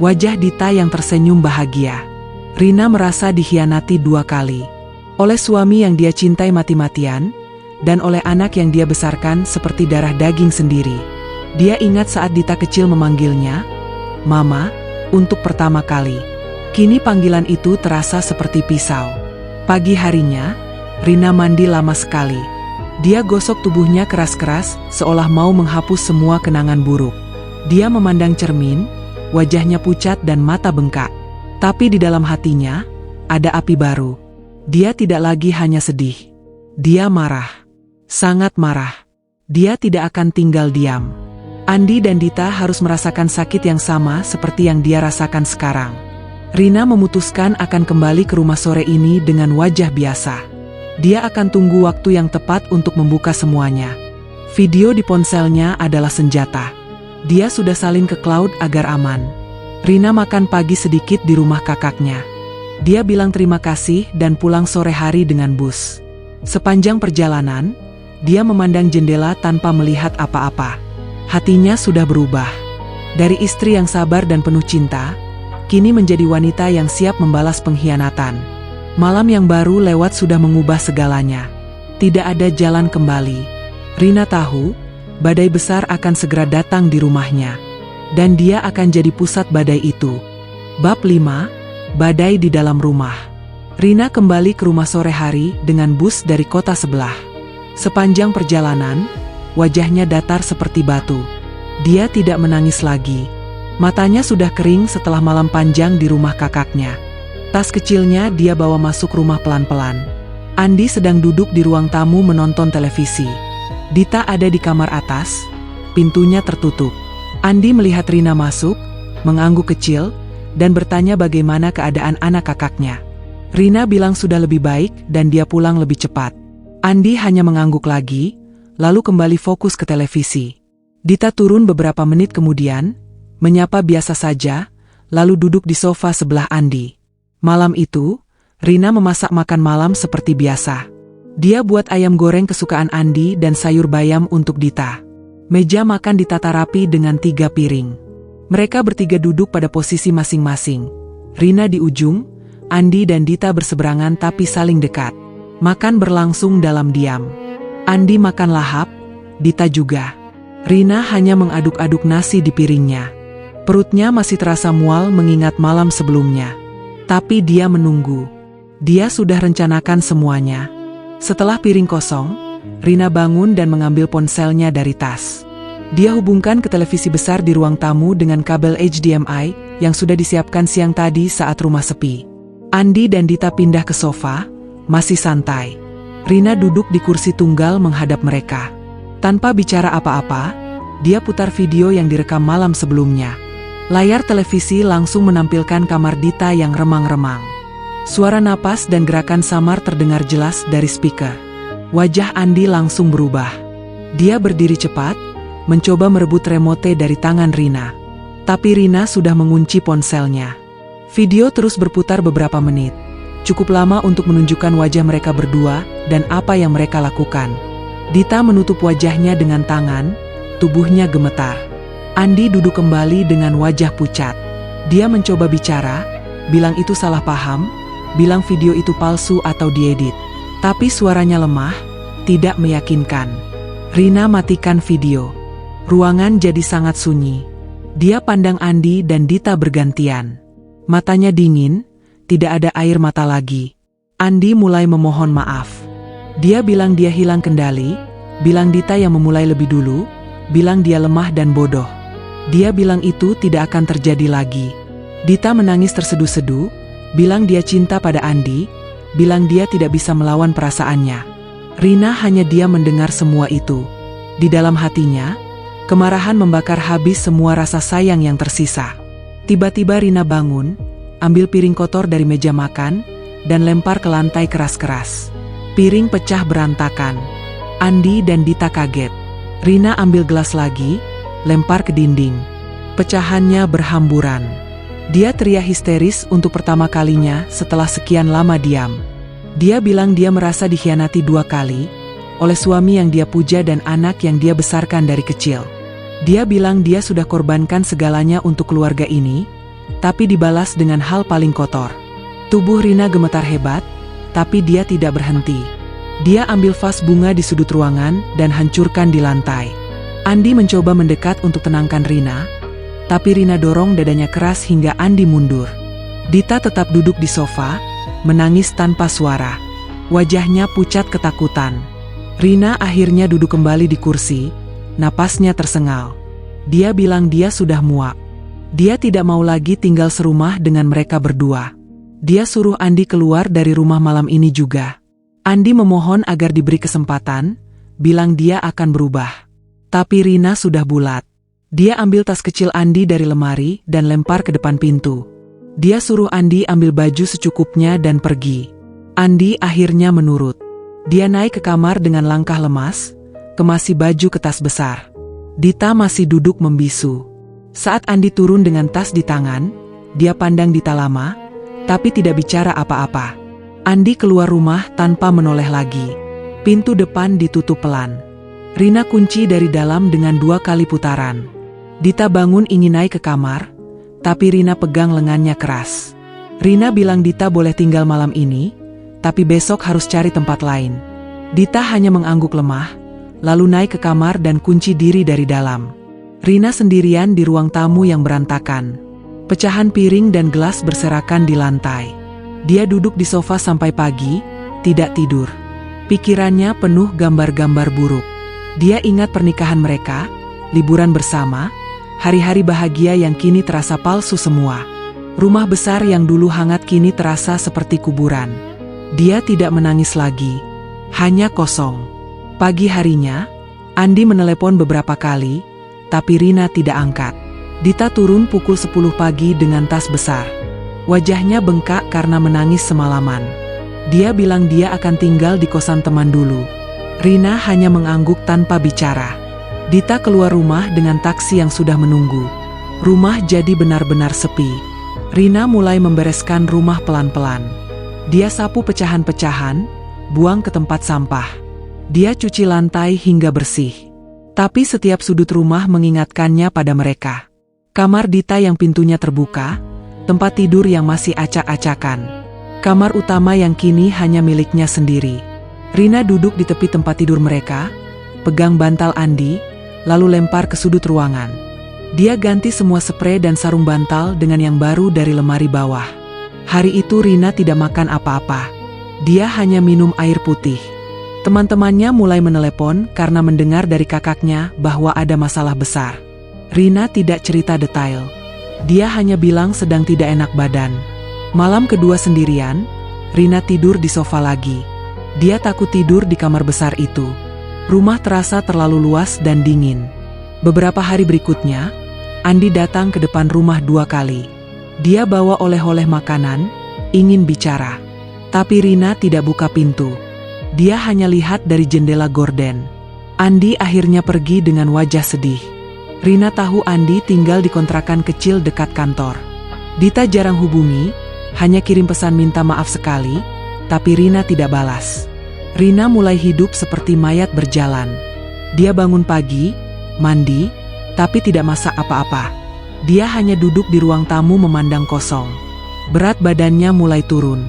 Wajah Dita yang tersenyum bahagia. Rina merasa dikhianati 2 kali. Oleh suami yang dia cintai mati-matian, dan oleh anak yang dia besarkan seperti darah daging sendiri. Dia ingat saat Dita kecil memanggilnya, "Mama," untuk pertama kali. Kini panggilan itu terasa seperti pisau. Pagi harinya, Rina mandi lama sekali. Dia gosok tubuhnya keras-keras, seolah mau menghapus semua kenangan buruk. Dia memandang cermin, wajahnya pucat dan mata bengkak. Tapi di dalam hatinya, ada api baru. Dia tidak lagi hanya sedih. Dia marah. Sangat marah. Dia tidak akan tinggal diam. Andi dan Dita harus merasakan sakit yang sama seperti yang dia rasakan sekarang. Rina memutuskan akan kembali ke rumah sore ini dengan wajah biasa. Dia akan tunggu waktu yang tepat untuk membuka semuanya. Video di ponselnya adalah senjata. Dia sudah salin ke cloud agar aman. Rina makan pagi sedikit di rumah kakaknya. Dia bilang terima kasih dan pulang sore hari dengan bus. Sepanjang perjalanan, dia memandang jendela tanpa melihat apa-apa. Hatinya sudah berubah. Dari istri yang sabar dan penuh cinta, kini menjadi wanita yang siap membalas pengkhianatan. Malam yang baru lewat sudah mengubah segalanya. Tidak ada jalan kembali. Rina tahu, badai besar akan segera datang di rumahnya. Dan dia akan jadi pusat badai itu. Bab 5, Badai di dalam rumah. Rina kembali ke rumah sore hari dengan bus dari kota sebelah. Sepanjang perjalanan, wajahnya datar seperti batu. Dia tidak menangis lagi. Matanya sudah kering setelah malam panjang di rumah kakaknya. Tas kecilnya dia bawa masuk rumah pelan-pelan. Andi sedang duduk di ruang tamu menonton televisi. Dita ada di kamar atas, pintunya tertutup. Andi melihat Rina masuk, mengangguk kecil, dan bertanya bagaimana keadaan anak kakaknya. Rina bilang sudah lebih baik dan dia pulang lebih cepat. Andi hanya mengangguk lagi, lalu kembali fokus ke televisi. Dita turun beberapa menit kemudian, menyapa biasa saja, lalu duduk di sofa sebelah Andi. Malam itu, Rina memasak makan malam seperti biasa. Dia buat ayam goreng kesukaan Andi dan sayur bayam untuk Dita. Meja makan ditata rapi dengan 3 piring. Mereka bertiga duduk pada posisi masing-masing. Rina di ujung, Andi dan Dita berseberangan tapi saling dekat. Makan berlangsung dalam diam. Andi makan lahap, Dita juga. Rina hanya mengaduk-aduk nasi di piringnya. Perutnya masih terasa mual mengingat malam sebelumnya. Tapi dia menunggu. Dia sudah rencanakan semuanya. Setelah piring kosong, Rina bangun dan mengambil ponselnya dari tas. Dia hubungkan ke televisi besar di ruang tamu dengan kabel HDMI yang sudah disiapkan siang tadi saat rumah sepi. Andi dan Dita pindah ke sofa, masih santai. Rina duduk di kursi tunggal menghadap mereka. Tanpa bicara apa-apa, dia putar video yang direkam malam sebelumnya. Layar televisi langsung menampilkan kamar Dita yang remang-remang. Suara napas dan gerakan samar terdengar jelas dari speaker. Wajah Andi langsung berubah. Dia berdiri cepat, mencoba merebut remote dari tangan Rina. Tapi Rina sudah mengunci ponselnya. Video terus berputar beberapa menit. Cukup lama untuk menunjukkan wajah mereka berdua dan apa yang mereka lakukan. Dita menutup wajahnya dengan tangan, tubuhnya gemetar. Andi duduk kembali dengan wajah pucat. Dia mencoba bicara, bilang itu salah paham, bilang video itu palsu atau diedit. Tapi suaranya lemah, tidak meyakinkan. Rina matikan video. Ruangan jadi sangat sunyi. Dia pandang Andi dan Dita bergantian. Matanya dingin, tidak ada air mata lagi. Andi mulai memohon maaf. Dia bilang dia hilang kendali, bilang Dita yang memulai lebih dulu, bilang dia lemah dan bodoh. Dia bilang itu tidak akan terjadi lagi. Dita menangis terseduh-seduh, bilang dia cinta pada Andi, bilang dia tidak bisa melawan perasaannya. Rina hanya diam mendengar semua itu. Di dalam hatinya, kemarahan membakar habis semua rasa sayang yang tersisa. Tiba-tiba Rina bangun, ambil piring kotor dari meja makan, dan lempar ke lantai keras-keras. Piring pecah berantakan. Andi dan Dita kaget. Rina ambil gelas lagi, lempar ke dinding. Pecahannya berhamburan. Dia teriak histeris untuk pertama kalinya setelah sekian lama diam. Dia bilang dia merasa dikhianati 2 kali, oleh suami yang dia puja dan anak yang dia besarkan dari kecil. Dia bilang dia sudah korbankan segalanya untuk keluarga ini, tapi dibalas dengan hal paling kotor. Tubuh Rina gemetar hebat, tapi dia tidak berhenti. Dia ambil vas bunga di sudut ruangan dan hancurkan di lantai. Andi mencoba mendekat untuk tenangkan Rina, tapi Rina dorong dadanya keras hingga Andi mundur. Dita tetap duduk di sofa, menangis tanpa suara. Wajahnya pucat ketakutan. Rina akhirnya duduk kembali di kursi, napasnya tersengal. Dia bilang dia sudah muak. Dia tidak mau lagi tinggal serumah dengan mereka berdua. Dia suruh Andi keluar dari rumah malam ini juga. Andi memohon agar diberi kesempatan, bilang dia akan berubah. Tapi Rina sudah bulat. Dia ambil tas kecil Andi dari lemari dan lempar ke depan pintu. Dia suruh Andi ambil baju secukupnya dan pergi. Andi akhirnya menurut. Dia naik ke kamar dengan langkah lemas, kemasi baju ke tas besar. Dita masih duduk membisu. Saat Andi turun dengan tas di tangan, dia pandang Dita lama, tapi tidak bicara apa-apa. Andi keluar rumah tanpa menoleh lagi. Pintu depan ditutup pelan. Rina kunci dari dalam dengan 2 kali putaran. Dita bangun ingin naik ke kamar, tapi Rina pegang lengannya keras. Rina bilang Dita boleh tinggal malam ini, tapi besok harus cari tempat lain. Dita hanya mengangguk lemah, lalu naik ke kamar dan kunci diri dari dalam. Rina sendirian di ruang tamu yang berantakan. Pecahan piring dan gelas berserakan di lantai. Dia duduk di sofa sampai pagi, tidak tidur. Pikirannya penuh gambar-gambar buruk. Dia ingat pernikahan mereka, liburan bersama, hari-hari bahagia yang kini terasa palsu semua. Rumah besar yang dulu hangat kini terasa seperti kuburan. Dia tidak menangis lagi, hanya kosong. Pagi harinya, Andi menelepon beberapa kali, tapi Rina tidak angkat. Dita turun pukul 10 pagi dengan tas besar. Wajahnya bengkak karena menangis semalaman. Dia bilang dia akan tinggal di kosan teman dulu. Rina hanya mengangguk tanpa bicara. Dita keluar rumah dengan taksi yang sudah menunggu. Rumah jadi benar-benar sepi. Rina mulai membereskan rumah pelan-pelan. Dia sapu pecahan-pecahan, buang ke tempat sampah. Dia cuci lantai hingga bersih. Tapi setiap sudut rumah mengingatkannya pada mereka. Kamar Dita yang pintunya terbuka, tempat tidur yang masih acak-acakan. Kamar utama yang kini hanya miliknya sendiri. Rina duduk di tepi tempat tidur mereka, pegang bantal Andi, lalu lempar ke sudut ruangan. Dia ganti semua spray dan sarung bantal dengan yang baru dari lemari bawah. Hari itu Rina tidak makan apa-apa. Dia hanya minum air putih. Teman-temannya mulai menelepon karena mendengar dari kakaknya bahwa ada masalah besar. Rina tidak cerita detail. Dia hanya bilang sedang tidak enak badan. Malam kedua sendirian, Rina tidur di sofa lagi. Dia takut tidur di kamar besar itu. Rumah terasa terlalu luas dan dingin. Beberapa hari berikutnya, Andi datang ke depan rumah 2 kali. Dia bawa oleh-oleh makanan, ingin bicara. Tapi Rina tidak buka pintu. Dia hanya lihat dari jendela gorden. Andi akhirnya pergi dengan wajah sedih. Rina tahu Andi tinggal di kontrakan kecil dekat kantor. Dita jarang hubungi, hanya kirim pesan minta maaf sekali, tapi Rina tidak balas. Rina mulai hidup seperti mayat berjalan. Dia bangun pagi, mandi, tapi tidak masak apa-apa. Dia hanya duduk di ruang tamu memandang kosong. Berat badannya mulai turun.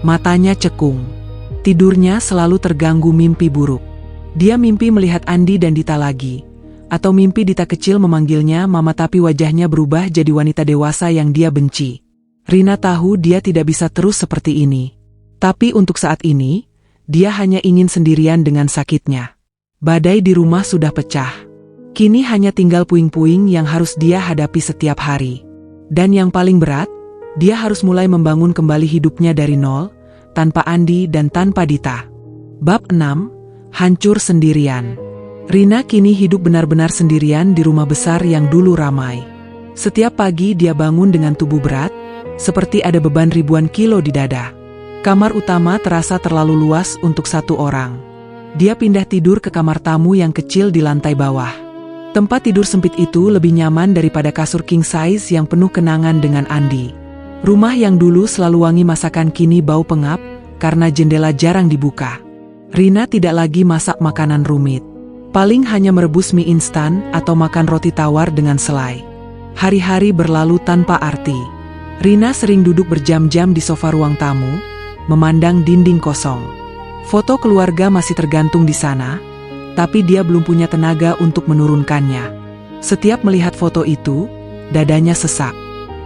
Matanya cekung. Tidurnya selalu terganggu mimpi buruk. Dia mimpi melihat Andi dan Dita lagi. Atau mimpi Dita kecil memanggilnya mama tapi wajahnya berubah jadi wanita dewasa yang dia benci. Rina tahu dia tidak bisa terus seperti ini. Tapi untuk saat ini, dia hanya ingin sendirian dengan sakitnya. Badai di rumah sudah pecah. Kini hanya tinggal puing-puing yang harus dia hadapi setiap hari. Dan yang paling berat, dia harus mulai membangun kembali hidupnya dari nol, tanpa Andi dan tanpa Dita. Bab 6, Hancur Sendirian. Rina kini hidup benar-benar sendirian di rumah besar yang dulu ramai. Setiap pagi dia bangun dengan tubuh berat, seperti ada beban ribuan kilo di dada. Kamar utama terasa terlalu luas untuk 1 orang. Dia pindah tidur ke kamar tamu yang kecil di lantai bawah. Tempat tidur sempit itu lebih nyaman daripada kasur king size yang penuh kenangan dengan Andi. Rumah yang dulu selalu wangi masakan kini bau pengap karena jendela jarang dibuka. Rina tidak lagi masak makanan rumit. Paling hanya merebus mie instan atau makan roti tawar dengan selai. Hari-hari berlalu tanpa arti. Rina sering duduk berjam-jam di sofa ruang tamu, memandang dinding kosong. Foto keluarga masih tergantung di sana, tapi dia belum punya tenaga untuk menurunkannya. Setiap melihat foto itu, dadanya sesak.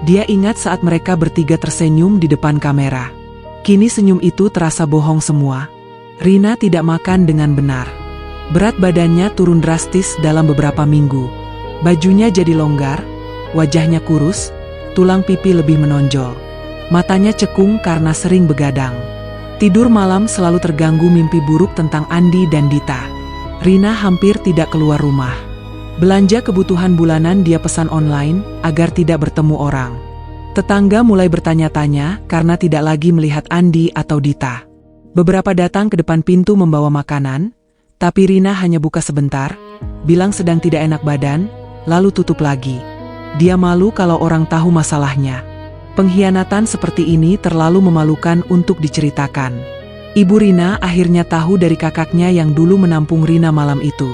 Dia ingat saat mereka bertiga tersenyum di depan kamera. Kini senyum itu terasa bohong semua. Rina tidak makan dengan benar. Berat badannya turun drastis dalam beberapa minggu. Bajunya jadi longgar, wajahnya kurus, tulang pipi lebih menonjol. Matanya cekung karena sering begadang. Tidur malam selalu terganggu mimpi buruk tentang Andi dan Dita. Rina hampir tidak keluar rumah. Belanja kebutuhan bulanan dia pesan online agar tidak bertemu orang. Tetangga mulai bertanya-tanya karena tidak lagi melihat Andi atau Dita. Beberapa datang ke depan pintu membawa makanan, tapi Rina hanya buka sebentar, bilang sedang tidak enak badan, lalu tutup lagi. Dia malu kalau orang tahu masalahnya. Pengkhianatan seperti ini terlalu memalukan untuk diceritakan. Ibu Rina akhirnya tahu dari kakaknya yang dulu menampung Rina malam itu.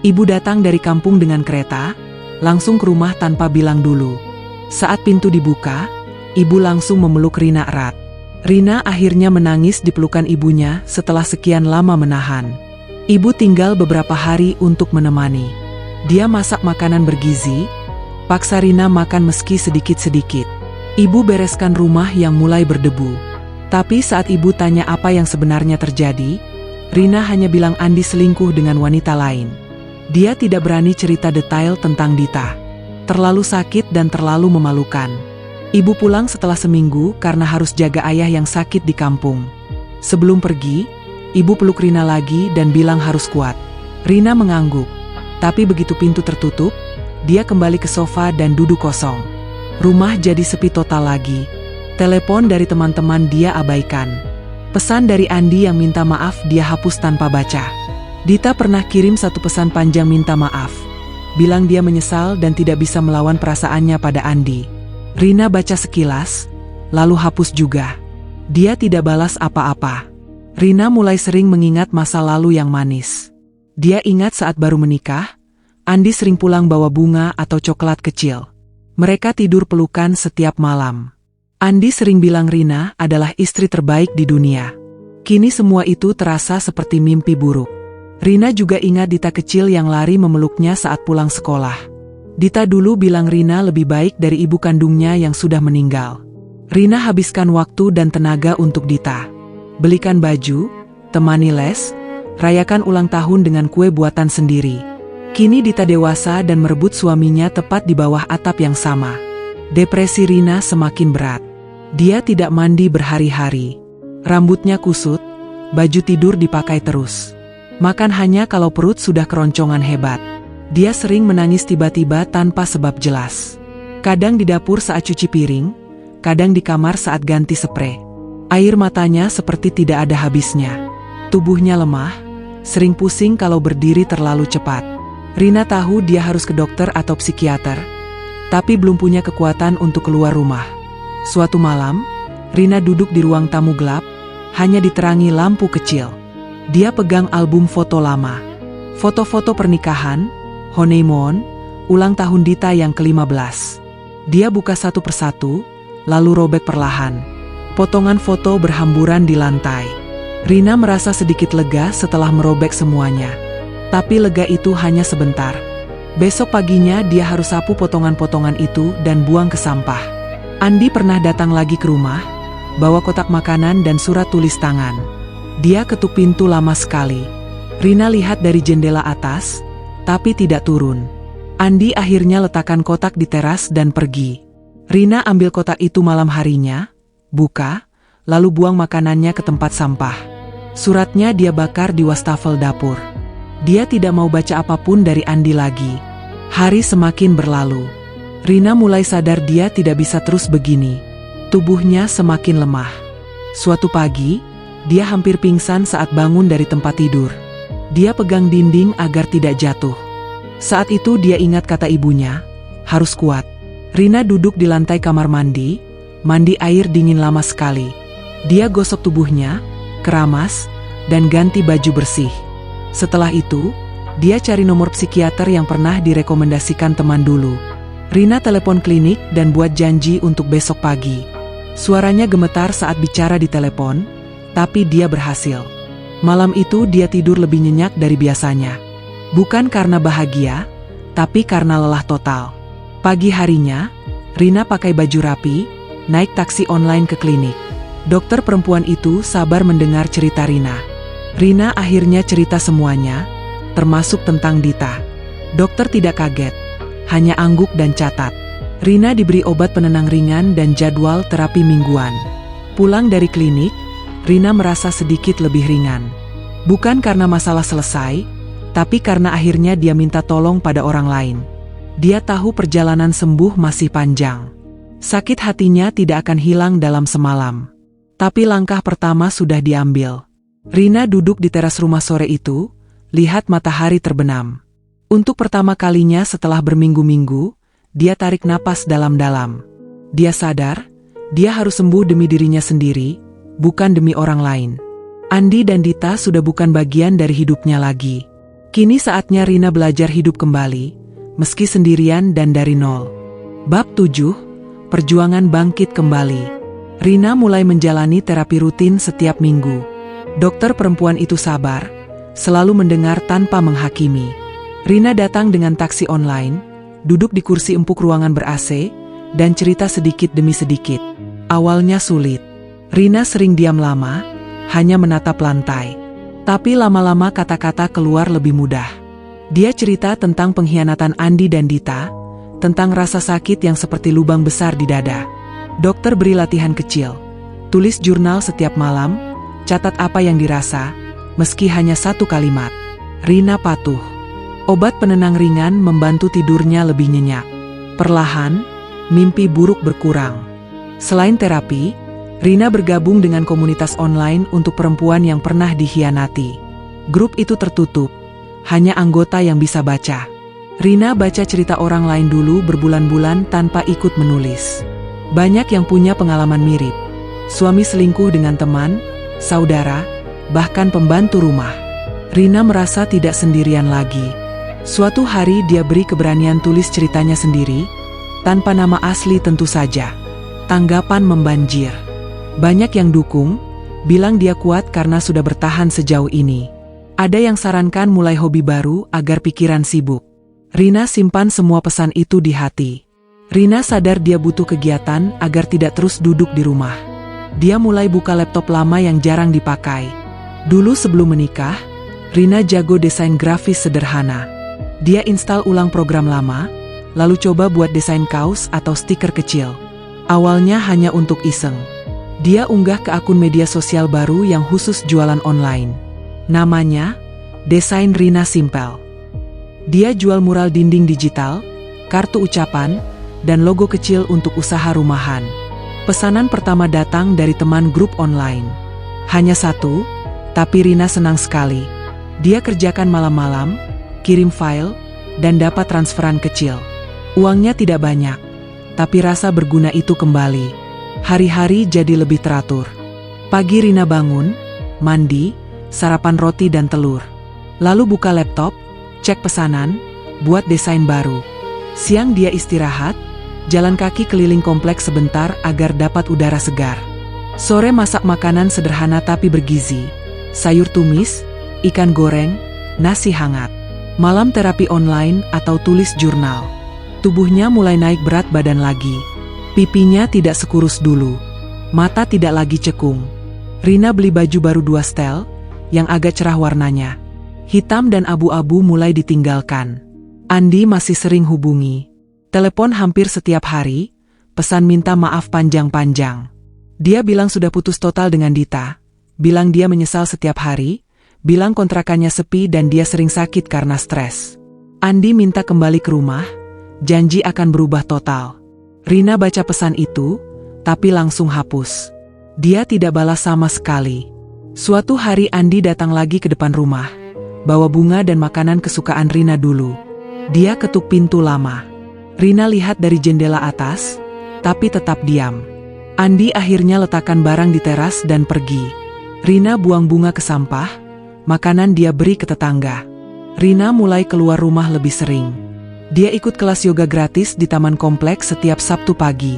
Ibu datang dari kampung dengan kereta, langsung ke rumah tanpa bilang dulu. Saat pintu dibuka, ibu langsung memeluk Rina erat. Rina akhirnya menangis di pelukan ibunya setelah sekian lama menahan. Ibu tinggal beberapa hari untuk menemani. Dia masak makanan bergizi, paksa Rina makan meski sedikit-sedikit. Ibu bereskan rumah yang mulai berdebu. Tapi saat ibu tanya apa yang sebenarnya terjadi, Rina hanya bilang Andi selingkuh dengan wanita lain. Dia tidak berani cerita detail tentang Dita. Terlalu sakit dan terlalu memalukan. Ibu pulang setelah seminggu karena harus jaga ayah yang sakit di kampung. Sebelum pergi, ibu peluk Rina lagi dan bilang harus kuat. Rina mengangguk. Tapi begitu pintu tertutup, dia kembali ke sofa dan duduk kosong. Rumah jadi sepi total lagi. Telepon dari teman-teman dia abaikan. Pesan dari Andi yang minta maaf dia hapus tanpa baca. Dita pernah kirim satu pesan panjang minta maaf. Bilang dia menyesal dan tidak bisa melawan perasaannya pada Andi. Rina baca sekilas, lalu hapus juga. Dia tidak balas apa-apa. Rina mulai sering mengingat masa lalu yang manis. Dia ingat saat baru menikah, Andi sering pulang bawa bunga atau coklat kecil. Mereka tidur pelukan setiap malam. Andi sering bilang Rina adalah istri terbaik di dunia. Kini semua itu terasa seperti mimpi buruk. Rina juga ingat Dita kecil yang lari memeluknya saat pulang sekolah. Dita dulu bilang Rina lebih baik dari ibu kandungnya yang sudah meninggal. Rina habiskan waktu dan tenaga untuk Dita. Belikan baju, temani les, rayakan ulang tahun dengan kue buatan sendiri. Kini Dita dewasa dan merebut suaminya tepat di bawah atap yang sama. Depresi Rina semakin berat. Dia tidak mandi berhari-hari. Rambutnya kusut, baju tidur dipakai terus. Makan hanya kalau perut sudah keroncongan hebat. Dia sering menangis tiba-tiba tanpa sebab jelas. Kadang di dapur saat cuci piring, kadang di kamar saat ganti spray. Air matanya seperti tidak ada habisnya. Tubuhnya lemah, sering pusing kalau berdiri terlalu cepat. Rina tahu dia harus ke dokter atau psikiater, tapi belum punya kekuatan untuk keluar rumah. Suatu malam, Rina duduk di ruang tamu gelap, hanya diterangi lampu kecil. Dia pegang album foto lama. Foto-foto pernikahan, honeymoon, ulang tahun Dita yang ke-15. Dia buka satu persatu, lalu robek perlahan. Potongan foto berhamburan di lantai. Rina merasa sedikit lega setelah merobek semuanya. Tapi lega itu hanya sebentar. Besok paginya dia harus sapu potongan-potongan itu dan buang ke sampah. Andi pernah datang lagi ke rumah, bawa kotak makanan dan surat tulis tangan. Dia ketuk pintu lama sekali. Rina lihat dari jendela atas, tapi tidak turun. Andi akhirnya letakkan kotak di teras dan pergi. Rina ambil kotak itu malam harinya, buka, lalu buang makanannya ke tempat sampah. Suratnya dia bakar di wastafel dapur. Dia tidak mau baca apapun dari Andi lagi. Hari semakin berlalu. Rina mulai sadar dia tidak bisa terus begini. Tubuhnya semakin lemah. Suatu pagi, dia hampir pingsan saat bangun dari tempat tidur. Dia pegang dinding agar tidak jatuh. Saat itu dia ingat kata ibunya, harus kuat. Rina duduk di lantai kamar mandi air dingin lama sekali. Dia gosok tubuhnya, keramas, dan ganti baju bersih. Setelah itu, dia cari nomor psikiater yang pernah direkomendasikan teman dulu. Rina telepon klinik dan buat janji untuk besok pagi. Suaranya gemetar saat bicara di telepon, tapi dia berhasil. Malam itu dia tidur lebih nyenyak dari biasanya. Bukan karena bahagia, tapi karena lelah total. Pagi harinya, Rina pakai baju rapi, naik taksi online ke klinik. Dokter perempuan itu sabar mendengar cerita Rina. Rina akhirnya cerita semuanya, termasuk tentang Dita. Dokter tidak kaget, hanya angguk dan catat. Rina diberi obat penenang ringan dan jadwal terapi mingguan. Pulang dari klinik, Rina merasa sedikit lebih ringan. Bukan karena masalah selesai, tapi karena akhirnya dia minta tolong pada orang lain. Dia tahu perjalanan sembuh masih panjang. Sakit hatinya tidak akan hilang dalam semalam. Tapi langkah pertama sudah diambil. Rina duduk di teras rumah sore itu, lihat matahari terbenam. Untuk pertama kalinya setelah berminggu-minggu, dia tarik napas dalam-dalam. Dia sadar, dia harus sembuh demi dirinya sendiri, bukan demi orang lain. Andi dan Dita sudah bukan bagian dari hidupnya lagi. Kini saatnya Rina belajar hidup kembali, meski sendirian dan dari nol. Bab 7, Perjuangan Bangkit Kembali. Rina mulai menjalani terapi rutin setiap minggu. Dokter perempuan itu sabar, selalu mendengar tanpa menghakimi. Rina datang dengan taksi online, duduk di kursi empuk ruangan ber-AC, dan cerita sedikit demi sedikit. Awalnya sulit. Rina sering diam lama, hanya menatap lantai. Tapi lama-lama kata-kata keluar lebih mudah. Dia cerita tentang pengkhianatan Andi dan Dita, tentang rasa sakit yang seperti lubang besar di dada. Dokter beri latihan kecil. Tulis jurnal setiap malam, catat apa yang dirasa, meski hanya satu kalimat. Rina patuh. Obat penenang ringan membantu tidurnya lebih nyenyak. Perlahan, mimpi buruk berkurang. Selain terapi, Rina bergabung dengan komunitas online untuk perempuan yang pernah dikhianati. Grup itu tertutup, hanya anggota yang bisa baca. Rina baca cerita orang lain dulu berbulan-bulan tanpa ikut menulis. Banyak yang punya pengalaman mirip. Suami selingkuh dengan teman, saudara, bahkan pembantu rumah. Rina merasa tidak sendirian lagi. Suatu hari dia beri keberanian tulis ceritanya sendiri, tanpa nama asli tentu saja. Tanggapan membanjir. Banyak yang dukung, bilang dia kuat karena sudah bertahan sejauh ini. Ada yang sarankan mulai hobi baru agar pikiran sibuk. Rina simpan semua pesan itu di hati. Rina sadar dia butuh kegiatan agar tidak terus duduk di rumah. Dia mulai buka laptop lama yang jarang dipakai. Dulu sebelum menikah, Rina jago desain grafis sederhana. Dia install ulang program lama, lalu coba buat desain kaos atau stiker kecil. Awalnya hanya untuk iseng. Dia unggah ke akun media sosial baru yang khusus jualan online. Namanya, Desain Rina Simpel. Dia jual mural dinding digital, kartu ucapan, dan logo kecil untuk usaha rumahan. Pesanan pertama datang dari teman grup online. Hanya satu, tapi Rina senang sekali. Dia kerjakan malam-malam, kirim file, dan dapat transferan kecil. Uangnya tidak banyak, tapi rasa berguna itu kembali. Hari-hari jadi lebih teratur. Pagi Rina bangun, mandi, sarapan roti dan telur. Lalu buka laptop, cek pesanan, buat desain baru. Siang dia istirahat, jalan kaki keliling kompleks sebentar agar dapat udara segar. Sore masak makanan sederhana tapi bergizi. Sayur tumis, ikan goreng, nasi hangat. Malam terapi online atau tulis jurnal. Tubuhnya mulai naik berat badan lagi. Pipinya tidak sekurus dulu. Mata tidak lagi cekung. Rina beli baju baru 2 setel, yang agak cerah warnanya. Hitam dan abu-abu mulai ditinggalkan. Andi masih sering hubungi. Telepon hampir setiap hari, pesan minta maaf panjang-panjang. Dia bilang sudah putus total dengan Dita, bilang dia menyesal setiap hari, bilang kontrakannya sepi dan dia sering sakit karena stres. Andi minta kembali ke rumah, janji akan berubah total. Rina baca pesan itu, tapi langsung hapus. Dia tidak balas sama sekali. Suatu hari Andi datang lagi ke depan rumah, bawa bunga dan makanan kesukaan Rina dulu. Dia ketuk pintu lama. Rina lihat dari jendela atas, tapi tetap diam. Andi akhirnya letakkan barang di teras dan pergi. Rina buang bunga ke sampah, makanan dia beri ke tetangga. Rina mulai keluar rumah lebih sering. Dia ikut kelas yoga gratis di taman kompleks setiap Sabtu pagi.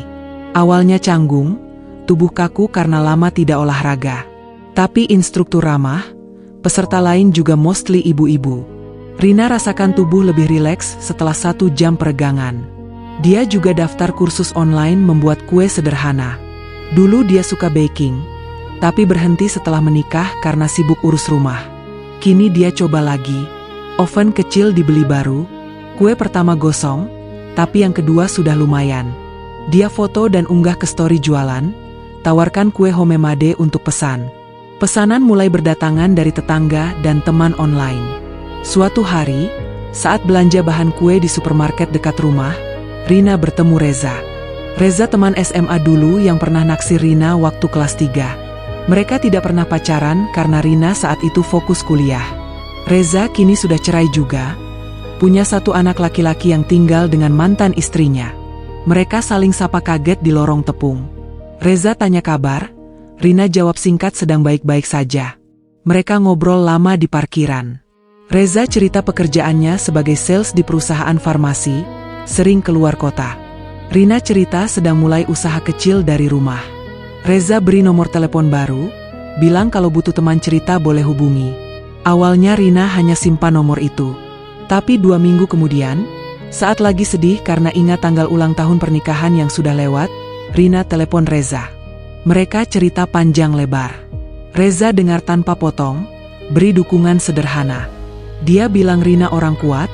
Awalnya canggung, tubuh kaku karena lama tidak olahraga. Tapi instruktur ramah, peserta lain juga mostly ibu-ibu. Rina rasakan tubuh lebih rileks setelah 1 jam peregangan. Dia juga daftar kursus online membuat kue sederhana. Dulu dia suka baking, tapi berhenti setelah menikah karena sibuk urus rumah. Kini dia coba lagi. Oven kecil dibeli baru. Kue pertama gosong, tapi yang kedua sudah lumayan. Dia foto dan unggah ke story jualan, tawarkan kue homemade untuk pesan. Pesanan mulai berdatangan dari tetangga dan teman online. Suatu hari, saat belanja bahan kue di supermarket dekat rumah, Rina bertemu Reza. Reza teman SMA dulu yang pernah naksir Rina waktu kelas 3. Mereka tidak pernah pacaran karena Rina saat itu fokus kuliah. Reza kini sudah cerai juga, punya satu anak laki-laki yang tinggal dengan mantan istrinya. Mereka saling sapa kaget di lorong tepung. Reza tanya kabar, Rina jawab singkat sedang baik-baik saja. Mereka ngobrol lama di parkiran. Reza cerita pekerjaannya sebagai sales di perusahaan farmasi, sering keluar kota. Rina cerita sedang mulai usaha kecil dari rumah. Reza beri nomor telepon baru, bilang kalau butuh teman cerita boleh hubungi. Awalnya Rina hanya simpan nomor itu. Tapi 2 minggu kemudian, saat lagi sedih karena ingat tanggal ulang tahun pernikahan yang sudah lewat, Rina telepon Reza. Mereka cerita panjang lebar. Reza dengar tanpa potong, beri dukungan sederhana. Dia bilang Rina orang kuat,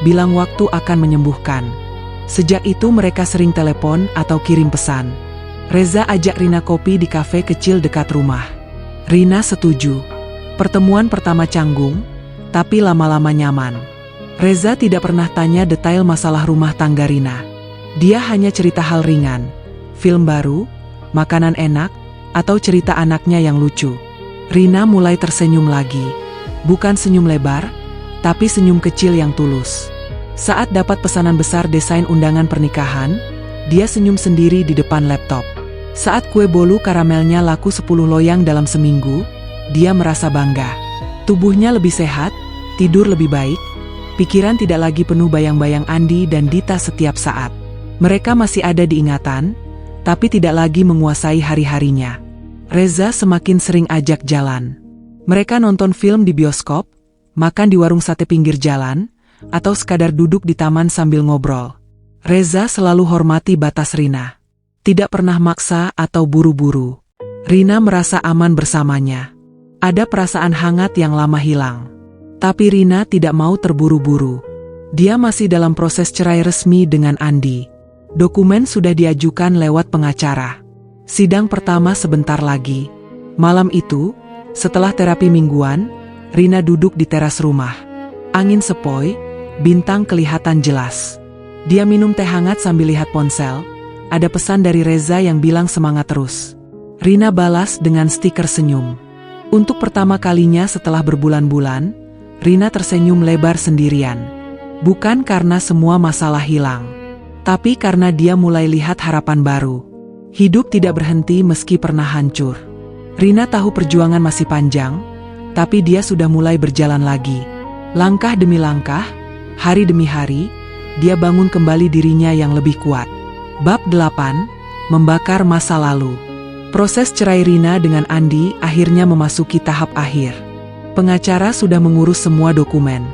bilang waktu akan menyembuhkan. Sejak itu mereka sering telepon atau kirim pesan. Reza ajak Rina kopi di kafe kecil dekat rumah. Rina setuju. Pertemuan pertama canggung, tapi lama-lama nyaman. Reza tidak pernah tanya detail masalah rumah tangga Rina. Dia hanya cerita hal ringan, film baru, makanan enak, atau cerita anaknya yang lucu. Rina mulai tersenyum lagi. Bukan senyum lebar, tapi senyum kecil yang tulus. Saat dapat pesanan besar desain undangan pernikahan, dia senyum sendiri di depan laptop. Saat kue bolu karamelnya laku 10 loyang dalam seminggu, dia merasa bangga. Tubuhnya lebih sehat, tidur lebih baik, pikiran tidak lagi penuh bayang-bayang Andi dan Dita setiap saat. Mereka masih ada di ingatan, tapi tidak lagi menguasai hari-harinya. Reza semakin sering ajak jalan. Mereka nonton film di bioskop, makan di warung sate pinggir jalan, atau sekadar duduk di taman sambil ngobrol. Reza selalu hormati batas Rina. Tidak pernah maksa atau buru-buru. Rina merasa aman bersamanya. Ada perasaan hangat yang lama hilang. Tapi Rina tidak mau terburu-buru. Dia masih dalam proses cerai resmi dengan Andi. Dokumen sudah diajukan lewat pengacara. Sidang pertama sebentar lagi. Malam itu, setelah terapi mingguan, Rina duduk di teras rumah. Angin sepoi, bintang kelihatan jelas. Dia minum teh hangat sambil lihat ponsel. Ada pesan dari Reza yang bilang semangat terus. Rina balas dengan stiker senyum. Untuk pertama kalinya setelah berbulan-bulan, Rina tersenyum lebar sendirian. Bukan karena semua masalah hilang, tapi karena dia mulai lihat harapan baru. Hidup tidak berhenti meski pernah hancur. Rina tahu perjuangan masih panjang, tapi dia sudah mulai berjalan lagi. Langkah demi langkah, hari demi hari, dia bangun kembali dirinya yang lebih kuat. Bab 8, Membakar Masa Lalu. Proses cerai Rina dengan Andi akhirnya memasuki tahap akhir. Pengacara sudah mengurus semua dokumen.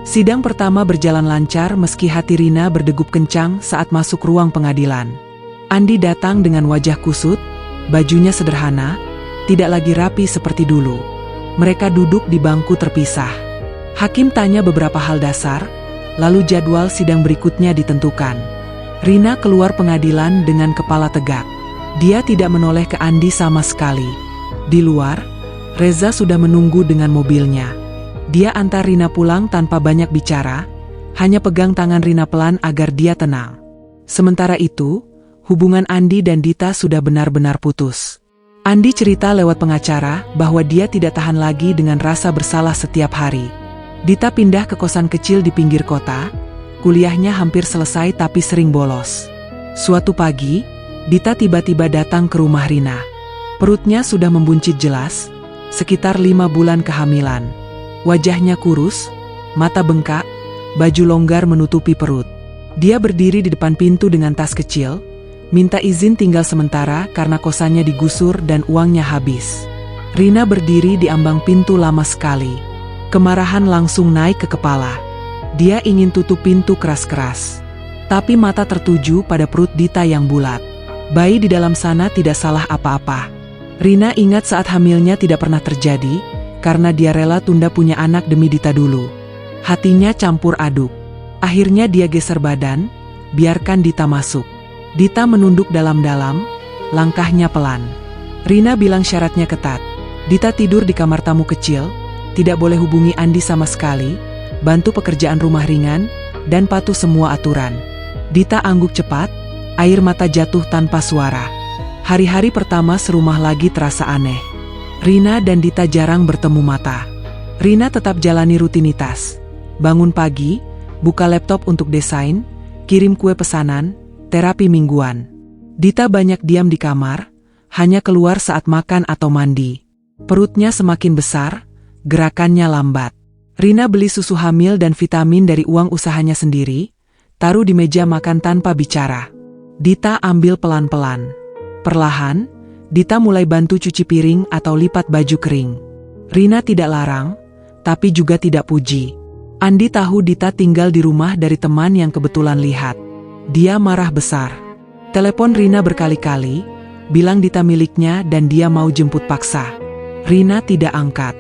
Sidang pertama berjalan lancar meski hati Rina berdegup kencang saat masuk ruang pengadilan. Andi datang dengan wajah kusut, bajunya sederhana, tidak lagi rapi seperti dulu. Mereka duduk di bangku terpisah. Hakim tanya beberapa hal dasar, lalu jadwal sidang berikutnya ditentukan. Rina keluar pengadilan dengan kepala tegak. Dia tidak menoleh ke Andi sama sekali. Di luar, Reza sudah menunggu dengan mobilnya. Dia antar Rina pulang tanpa banyak bicara, hanya pegang tangan Rina pelan agar dia tenang. Sementara itu, hubungan Andi dan Dita sudah benar-benar putus. Andi cerita lewat pengacara bahwa dia tidak tahan lagi dengan rasa bersalah setiap hari. Dita pindah ke kosan kecil di pinggir kota, kuliahnya hampir selesai tapi sering bolos. Suatu pagi, Dita tiba-tiba datang ke rumah Rina. Perutnya sudah membuncit jelas, sekitar 5 bulan kehamilan. Wajahnya kurus, mata bengkak, baju longgar menutupi perut. Dia berdiri di depan pintu dengan tas kecil, minta izin tinggal sementara karena kosannya digusur dan uangnya habis. Rina berdiri di ambang pintu lama sekali. Kemarahan langsung naik ke kepala. Dia ingin tutup pintu keras-keras. Tapi mata tertuju pada perut Dita yang bulat. Bayi di dalam sana tidak salah apa-apa. Rina ingat saat hamilnya tidak pernah terjadi, karena dia rela tunda punya anak demi Dita dulu. Hatinya campur aduk. Akhirnya dia geser badan, biarkan Dita masuk. Dita menunduk dalam-dalam, langkahnya pelan. Rina bilang syaratnya ketat. Dita tidur di kamar tamu kecil, tidak boleh hubungi Andi sama sekali, bantu pekerjaan rumah ringan, dan patuh semua aturan. Dita angguk cepat, air mata jatuh tanpa suara. Hari-hari pertama serumah lagi terasa aneh. Rina dan Dita jarang bertemu mata. Rina tetap jalani rutinitas. Bangun pagi, buka laptop untuk desain, kirim kue pesanan, terapi mingguan. Dita banyak diam di kamar, hanya keluar saat makan atau mandi. Perutnya semakin besar, gerakannya lambat. Rina beli susu hamil dan vitamin dari uang usahanya sendiri, taruh di meja makan tanpa bicara. Dita ambil pelan-pelan. Perlahan, Dita mulai bantu cuci piring atau lipat baju kering. Rina tidak larang, tapi juga tidak puji. Andi tahu Dita tinggal di rumah dari teman yang kebetulan lihat. Dia marah besar. Telepon Rina berkali-kali, bilang Dita miliknya dan dia mau jemput paksa. Rina tidak angkat.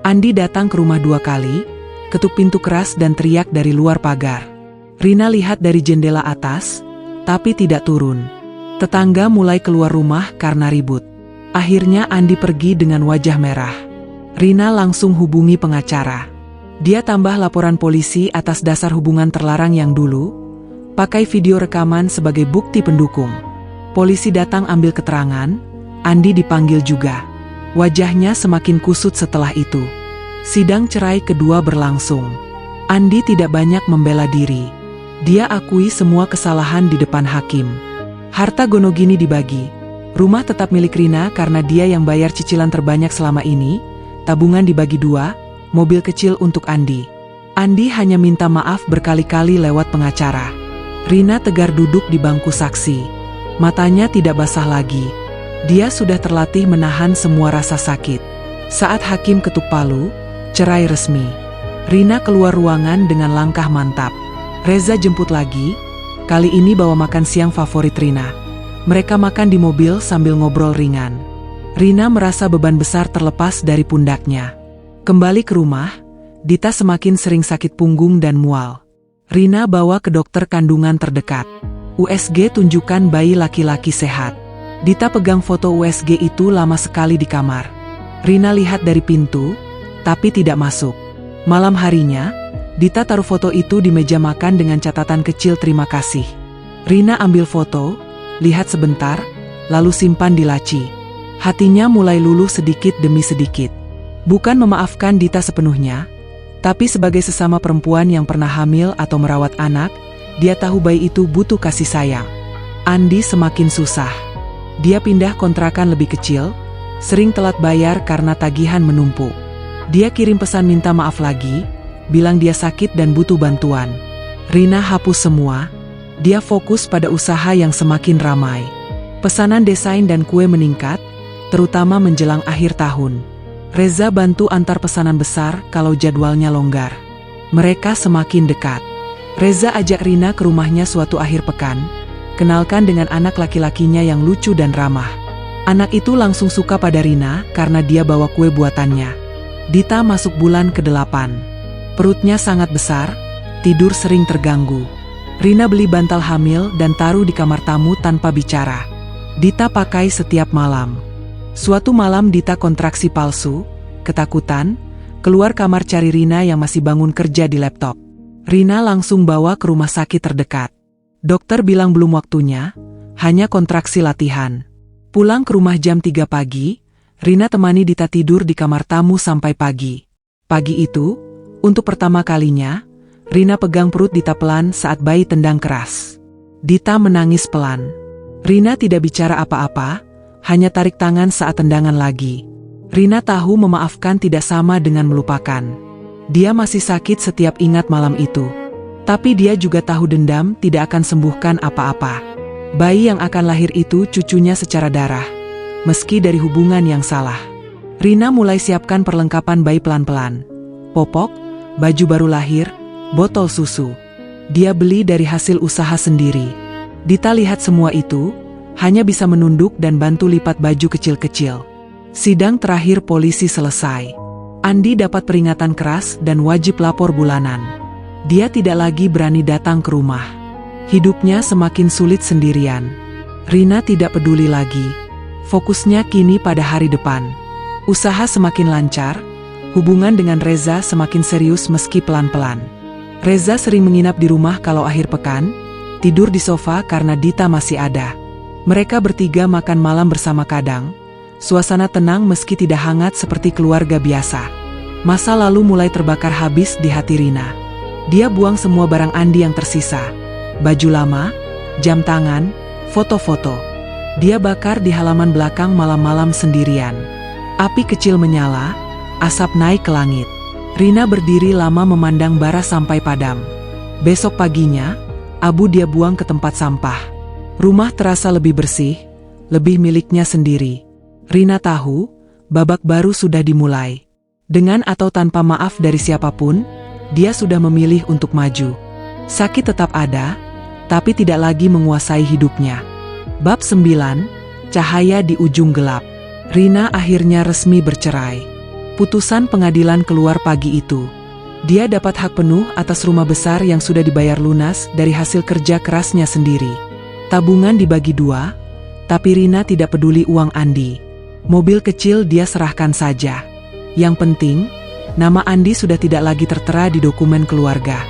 Andi datang ke rumah 2 kali, ketuk pintu keras dan teriak dari luar pagar. Rina lihat dari jendela atas, tapi tidak turun. Tetangga mulai keluar rumah karena ribut. Akhirnya Andi pergi dengan wajah merah. Rina langsung hubungi pengacara. Dia tambah laporan polisi atas dasar hubungan terlarang yang dulu, pakai video rekaman sebagai bukti pendukung. Polisi datang ambil keterangan, Andi dipanggil juga. Wajahnya semakin kusut setelah itu. Sidang cerai kedua berlangsung. Andi tidak banyak membela diri. Dia akui semua kesalahan di depan hakim. Harta gonogini dibagi. Rumah tetap milik Rina karena dia yang bayar cicilan terbanyak selama ini. Tabungan dibagi 2, mobil kecil untuk Andi. Andi hanya minta maaf berkali-kali lewat pengacara. Rina tegar duduk di bangku saksi. Matanya tidak basah lagi. Dia sudah terlatih menahan semua rasa sakit. Saat hakim ketuk palu, cerai resmi. Rina keluar ruangan dengan langkah mantap. Reza jemput lagi, kali ini bawa makan siang favorit Rina. Mereka makan di mobil sambil ngobrol ringan. Rina merasa beban besar terlepas dari pundaknya. Kembali ke rumah, Dita semakin sering sakit punggung dan mual. Rina bawa ke dokter kandungan terdekat. USG tunjukkan bayi laki-laki sehat. Dita pegang foto USG itu lama sekali di kamar. Rina lihat dari pintu, tapi tidak masuk. Malam harinya, Dita taruh foto itu di meja makan dengan catatan kecil terima kasih. Rina ambil foto, lihat sebentar, lalu simpan di laci. Hatinya mulai luluh sedikit demi sedikit. Bukan memaafkan Dita sepenuhnya, tapi sebagai sesama perempuan yang pernah hamil atau merawat anak, dia tahu bayi itu butuh kasih sayang. Andi semakin susah. Dia pindah kontrakan lebih kecil, sering telat bayar karena tagihan menumpuk. Dia kirim pesan minta maaf lagi, bilang dia sakit dan butuh bantuan. Rina hapus semua. Dia fokus pada usaha yang semakin ramai. Pesanan desain dan kue meningkat, terutama menjelang akhir tahun. Reza bantu antar pesanan besar kalau jadwalnya longgar. Mereka semakin dekat. Reza ajak Rina ke rumahnya suatu akhir pekan, kenalkan dengan anak laki-lakinya yang lucu dan ramah. Anak itu langsung suka pada Rina karena dia bawa kue buatannya. Dita masuk bulan ke-8. Perutnya sangat besar, tidur sering terganggu. Rina beli bantal hamil dan taruh di kamar tamu tanpa bicara. Dita pakai setiap malam. Suatu malam Dita kontraksi palsu, ketakutan, keluar kamar cari Rina yang masih bangun kerja di laptop. Rina langsung bawa ke rumah sakit terdekat. Dokter bilang belum waktunya, hanya kontraksi latihan. Pulang ke rumah jam 3 pagi, Rina temani Dita tidur di kamar tamu sampai pagi. Pagi itu, untuk pertama kalinya, Rina pegang perut Dita pelan saat bayi tendang keras. Dita menangis pelan. Rina tidak bicara apa-apa, hanya tarik tangan saat tendangan lagi. Rina tahu memaafkan tidak sama dengan melupakan. Dia masih sakit setiap ingat malam itu. Tapi dia juga tahu dendam tidak akan sembuhkan apa-apa. Bayi yang akan lahir itu cucunya secara darah, meski dari hubungan yang salah. Rina mulai siapkan perlengkapan bayi pelan-pelan. Popok, baju baru lahir, botol susu. Dia beli dari hasil usaha sendiri. Dita lihat semua itu, hanya bisa menunduk dan bantu lipat baju kecil-kecil. Sidang terakhir polisi selesai. Andi dapat peringatan keras dan wajib lapor bulanan. Dia tidak lagi berani datang ke rumah. Hidupnya semakin sulit sendirian. Rina tidak peduli lagi. Fokusnya kini pada hari depan. Usaha semakin lancar. Hubungan dengan Reza semakin serius meski pelan-pelan. Reza sering menginap di rumah kalau akhir pekan, tidur di sofa karena Dita masih ada. Mereka bertiga makan malam bersama kadang. Suasana tenang meski tidak hangat seperti keluarga biasa. Masa lalu mulai terbakar habis di hati Rina. Dia buang semua barang Andi yang tersisa. Baju lama, jam tangan, foto-foto. Dia bakar di halaman belakang malam-malam sendirian. Api kecil menyala, asap naik ke langit. Rina berdiri lama memandang bara sampai padam. Besok paginya, abu dia buang ke tempat sampah. Rumah terasa lebih bersih, lebih miliknya sendiri. Rina tahu, babak baru sudah dimulai. Dengan atau tanpa maaf dari siapapun, dia sudah memilih untuk maju. Sakit tetap ada, tapi tidak lagi menguasai hidupnya. Bab 9, Cahaya di Ujung Gelap. Rina akhirnya resmi bercerai. Putusan pengadilan keluar pagi itu. Dia dapat hak penuh atas rumah besar yang sudah dibayar lunas dari hasil kerja kerasnya sendiri. Tabungan dibagi 2, tapi Rina tidak peduli uang Andi. Mobil kecil dia serahkan saja. Yang penting, nama Andi sudah tidak lagi tertera di dokumen keluarga.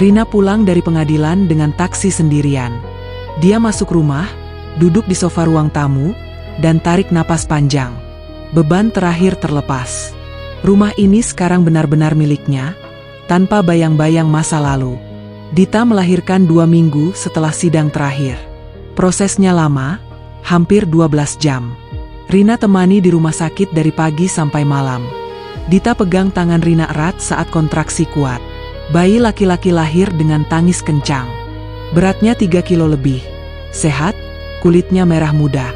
Rina pulang dari pengadilan dengan taksi sendirian. Dia masuk rumah, duduk di sofa ruang tamu, dan tarik napas panjang. Beban terakhir terlepas. Rumah ini sekarang benar-benar miliknya, tanpa bayang-bayang masa lalu. Dita melahirkan 2 minggu setelah sidang terakhir. Prosesnya lama, hampir 12 jam. Rina temani di rumah sakit dari pagi sampai malam. Dita pegang tangan Rina erat saat kontraksi kuat. Bayi laki-laki lahir dengan tangis kencang. Beratnya 3 kilo lebih. Sehat, kulitnya merah muda.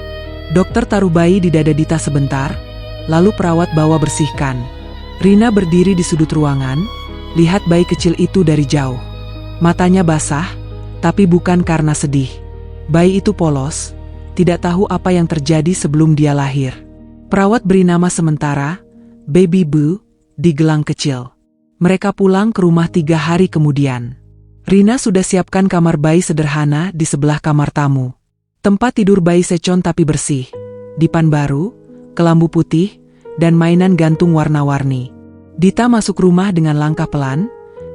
Dokter taruh bayi di dada Dita sebentar, lalu perawat bawa bersihkan. Rina berdiri di sudut ruangan, lihat bayi kecil itu dari jauh. Matanya basah, tapi bukan karena sedih. Bayi itu polos, tidak tahu apa yang terjadi sebelum dia lahir. Perawat beri nama sementara, Baby Boo, di gelang kecil. Mereka pulang ke rumah 3 hari kemudian. Rina sudah siapkan kamar bayi sederhana di sebelah kamar tamu. Tempat tidur bayi secon tapi bersih. Dipan baru, kelambu putih, dan mainan gantung warna-warni. Dita masuk rumah dengan langkah pelan,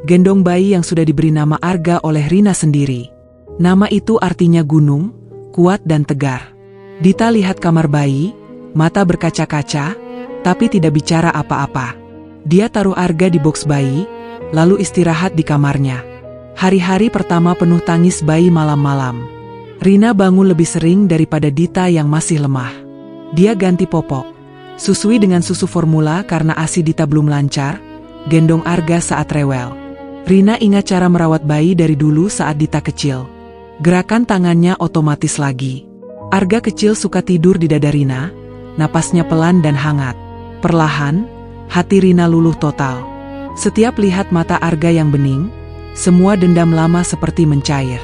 gendong bayi yang sudah diberi nama Arga oleh Rina sendiri. Nama itu artinya gunung, kuat dan tegar. Dita lihat kamar bayi, mata berkaca-kaca, tapi tidak bicara apa-apa. Dia taruh Arga di boks bayi, lalu istirahat di kamarnya. Hari-hari pertama penuh tangis bayi malam-malam. Rina bangun lebih sering daripada Dita yang masih lemah. Dia ganti popok, susui dengan susu formula karena ASI Dita belum lancar, gendong Arga saat rewel. Rina ingat cara merawat bayi dari dulu saat Dita kecil. Gerakan tangannya otomatis lagi. Arga kecil suka tidur di dada Rina, napasnya pelan dan hangat. Perlahan, hati Rina luluh total. Setiap lihat mata Arga yang bening, semua dendam lama seperti mencair.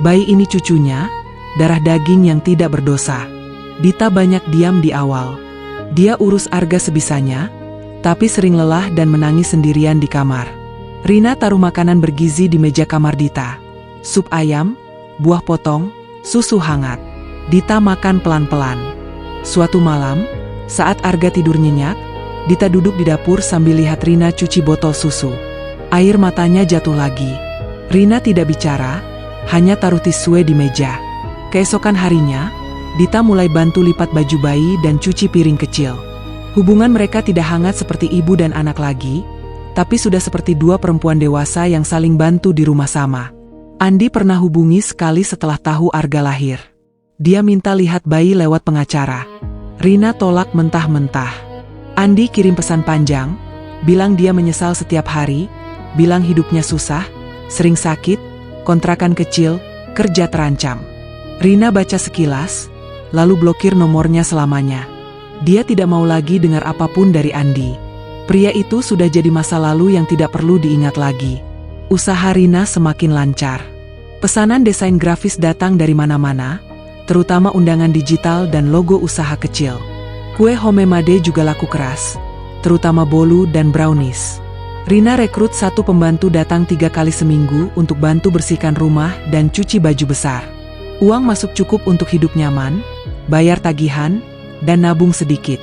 Bayi ini cucunya, darah daging yang tidak berdosa. Dita banyak diam di awal. Dia urus Arga sebisanya, tapi sering lelah dan menangis sendirian di kamar. Rina taruh makanan bergizi di meja kamar Dita. Sup ayam, buah potong, susu hangat. Dita makan pelan-pelan. Suatu malam, saat Arga tidur nyenyak, Dita duduk di dapur sambil lihat Rina cuci botol susu. Air matanya jatuh lagi. Rina tidak bicara, hanya taruh tisu di meja. Keesokan harinya, Dita mulai bantu lipat baju bayi dan cuci piring kecil. Hubungan mereka tidak hangat seperti ibu dan anak lagi, tapi sudah seperti 2 perempuan dewasa yang saling bantu di rumah sama. Andi pernah hubungi sekali setelah tahu Arga lahir. Dia minta lihat bayi lewat pengacara. Rina tolak mentah-mentah. Andi kirim pesan panjang, bilang dia menyesal setiap hari, bilang hidupnya susah, sering sakit, kontrakan kecil, kerja terancam. Rina baca sekilas, lalu blokir nomornya selamanya. Dia tidak mau lagi dengar apapun dari Andi. Pria itu sudah jadi masa lalu yang tidak perlu diingat lagi. Usaha Rina semakin lancar. Pesanan desain grafis datang dari mana-mana, terutama undangan digital dan logo usaha kecil. Kue homemade juga laku keras, terutama bolu dan brownies. Rina rekrut 1 pembantu datang 3 kali seminggu untuk bantu bersihkan rumah dan cuci baju besar. Uang masuk cukup untuk hidup nyaman, bayar tagihan, dan nabung sedikit.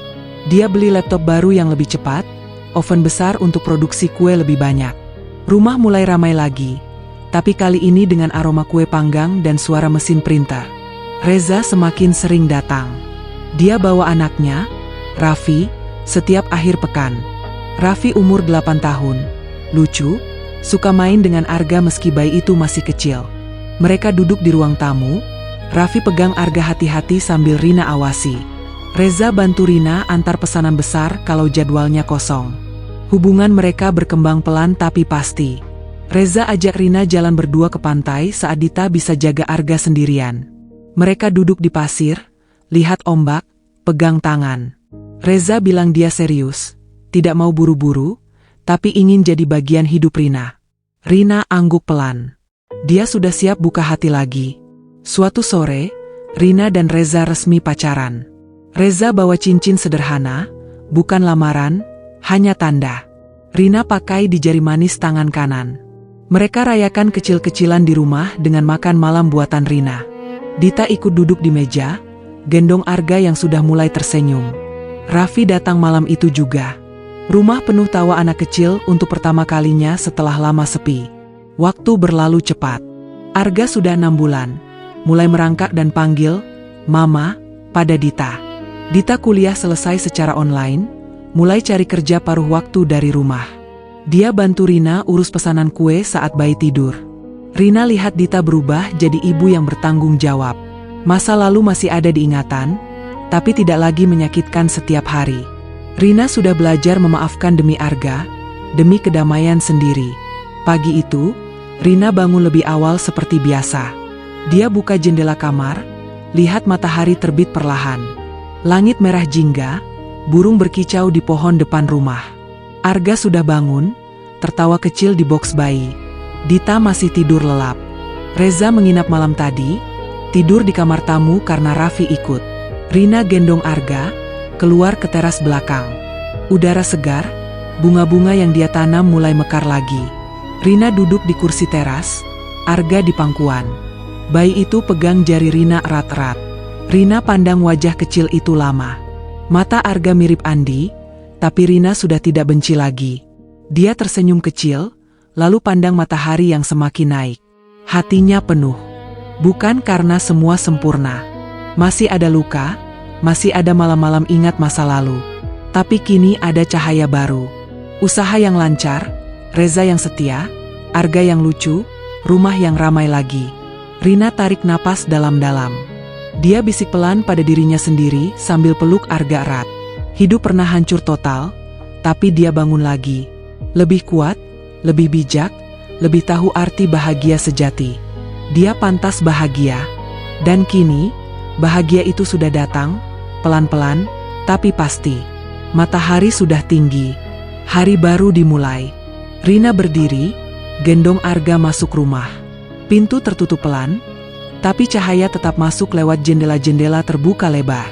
Dia beli laptop baru yang lebih cepat, oven besar untuk produksi kue lebih banyak. Rumah mulai ramai lagi, tapi kali ini dengan aroma kue panggang dan suara mesin printer. Reza semakin sering datang. Dia bawa anaknya, Raffi, setiap akhir pekan. Raffi umur 8 tahun, lucu, Suka main dengan Arga meski bayi itu masih kecil. Mereka duduk di ruang tamu. Raffi pegang Arga hati-hati sambil Rina awasi. Reza bantu Rina antar pesanan besar kalau jadwalnya kosong. Hubungan mereka berkembang pelan tapi pasti. Reza ajak Rina jalan berdua ke pantai saat Dita bisa jaga Arga sendirian. Mereka duduk di pasir, lihat ombak, pegang tangan. Reza bilang dia serius, tidak mau buru-buru, tapi ingin jadi bagian hidup Rina. Rina angguk pelan. Dia sudah siap buka hati lagi. Suatu sore, Rina dan Reza resmi pacaran. Reza bawa cincin sederhana, bukan lamaran, hanya tanda. Rina pakai di jari manis tangan kanan. Mereka rayakan kecil-kecilan di rumah dengan makan malam buatan Rina. Dita ikut duduk di meja, gendong Arga yang sudah mulai tersenyum. Raffi datang malam itu juga. Rumah penuh tawa anak kecil untuk pertama kalinya setelah lama sepi. Waktu berlalu cepat. Arga sudah 6 bulan. Mulai merangkak dan panggil, "Mama," pada Dita. Dita kuliah selesai secara online, mulai cari kerja paruh waktu dari rumah. Dia bantu Rina urus pesanan kue saat bayi tidur. Rina lihat Dita berubah jadi ibu yang bertanggung jawab. Masa lalu masih ada di ingatan, tapi tidak lagi menyakitkan setiap hari. Rina sudah belajar memaafkan demi Arga, demi kedamaian sendiri. Pagi itu, Rina bangun lebih awal seperti biasa. Dia buka jendela kamar, lihat matahari terbit perlahan. Langit merah jingga, burung berkicau di pohon depan rumah. Arga sudah bangun, tertawa kecil di boks bayi. Dita masih tidur lelap. Reza menginap malam tadi, tidur di kamar tamu karena Raffi ikut. Rina gendong Arga, keluar ke teras belakang. Udara segar, bunga-bunga yang dia tanam mulai mekar lagi. Rina duduk di kursi teras, Arga di pangkuan. Bayi itu pegang jari Rina erat-erat. Rina pandang wajah kecil itu lama. Mata Arga mirip Andi, tapi Rina sudah tidak benci lagi. Dia tersenyum kecil, lalu pandang matahari yang semakin naik. Hatinya penuh. Bukan karena semua sempurna. Masih ada luka, masih ada malam-malam ingat masa lalu. Tapi kini ada cahaya baru. Usaha yang lancar, Reza yang setia, Arga yang lucu, rumah yang ramai lagi. Rina tarik napas dalam-dalam. Dia bisik pelan pada dirinya sendiri sambil peluk Arga erat. Hidup pernah hancur total, tapi dia bangun lagi. Lebih kuat, lebih bijak, lebih tahu arti bahagia sejati. Dia pantas bahagia. Dan kini, bahagia itu sudah datang, pelan-pelan, tapi pasti. Matahari sudah tinggi. Hari baru dimulai. Rina berdiri, gendong Arga masuk rumah. Pintu tertutup pelan, tapi cahaya tetap masuk lewat jendela-jendela terbuka lebar.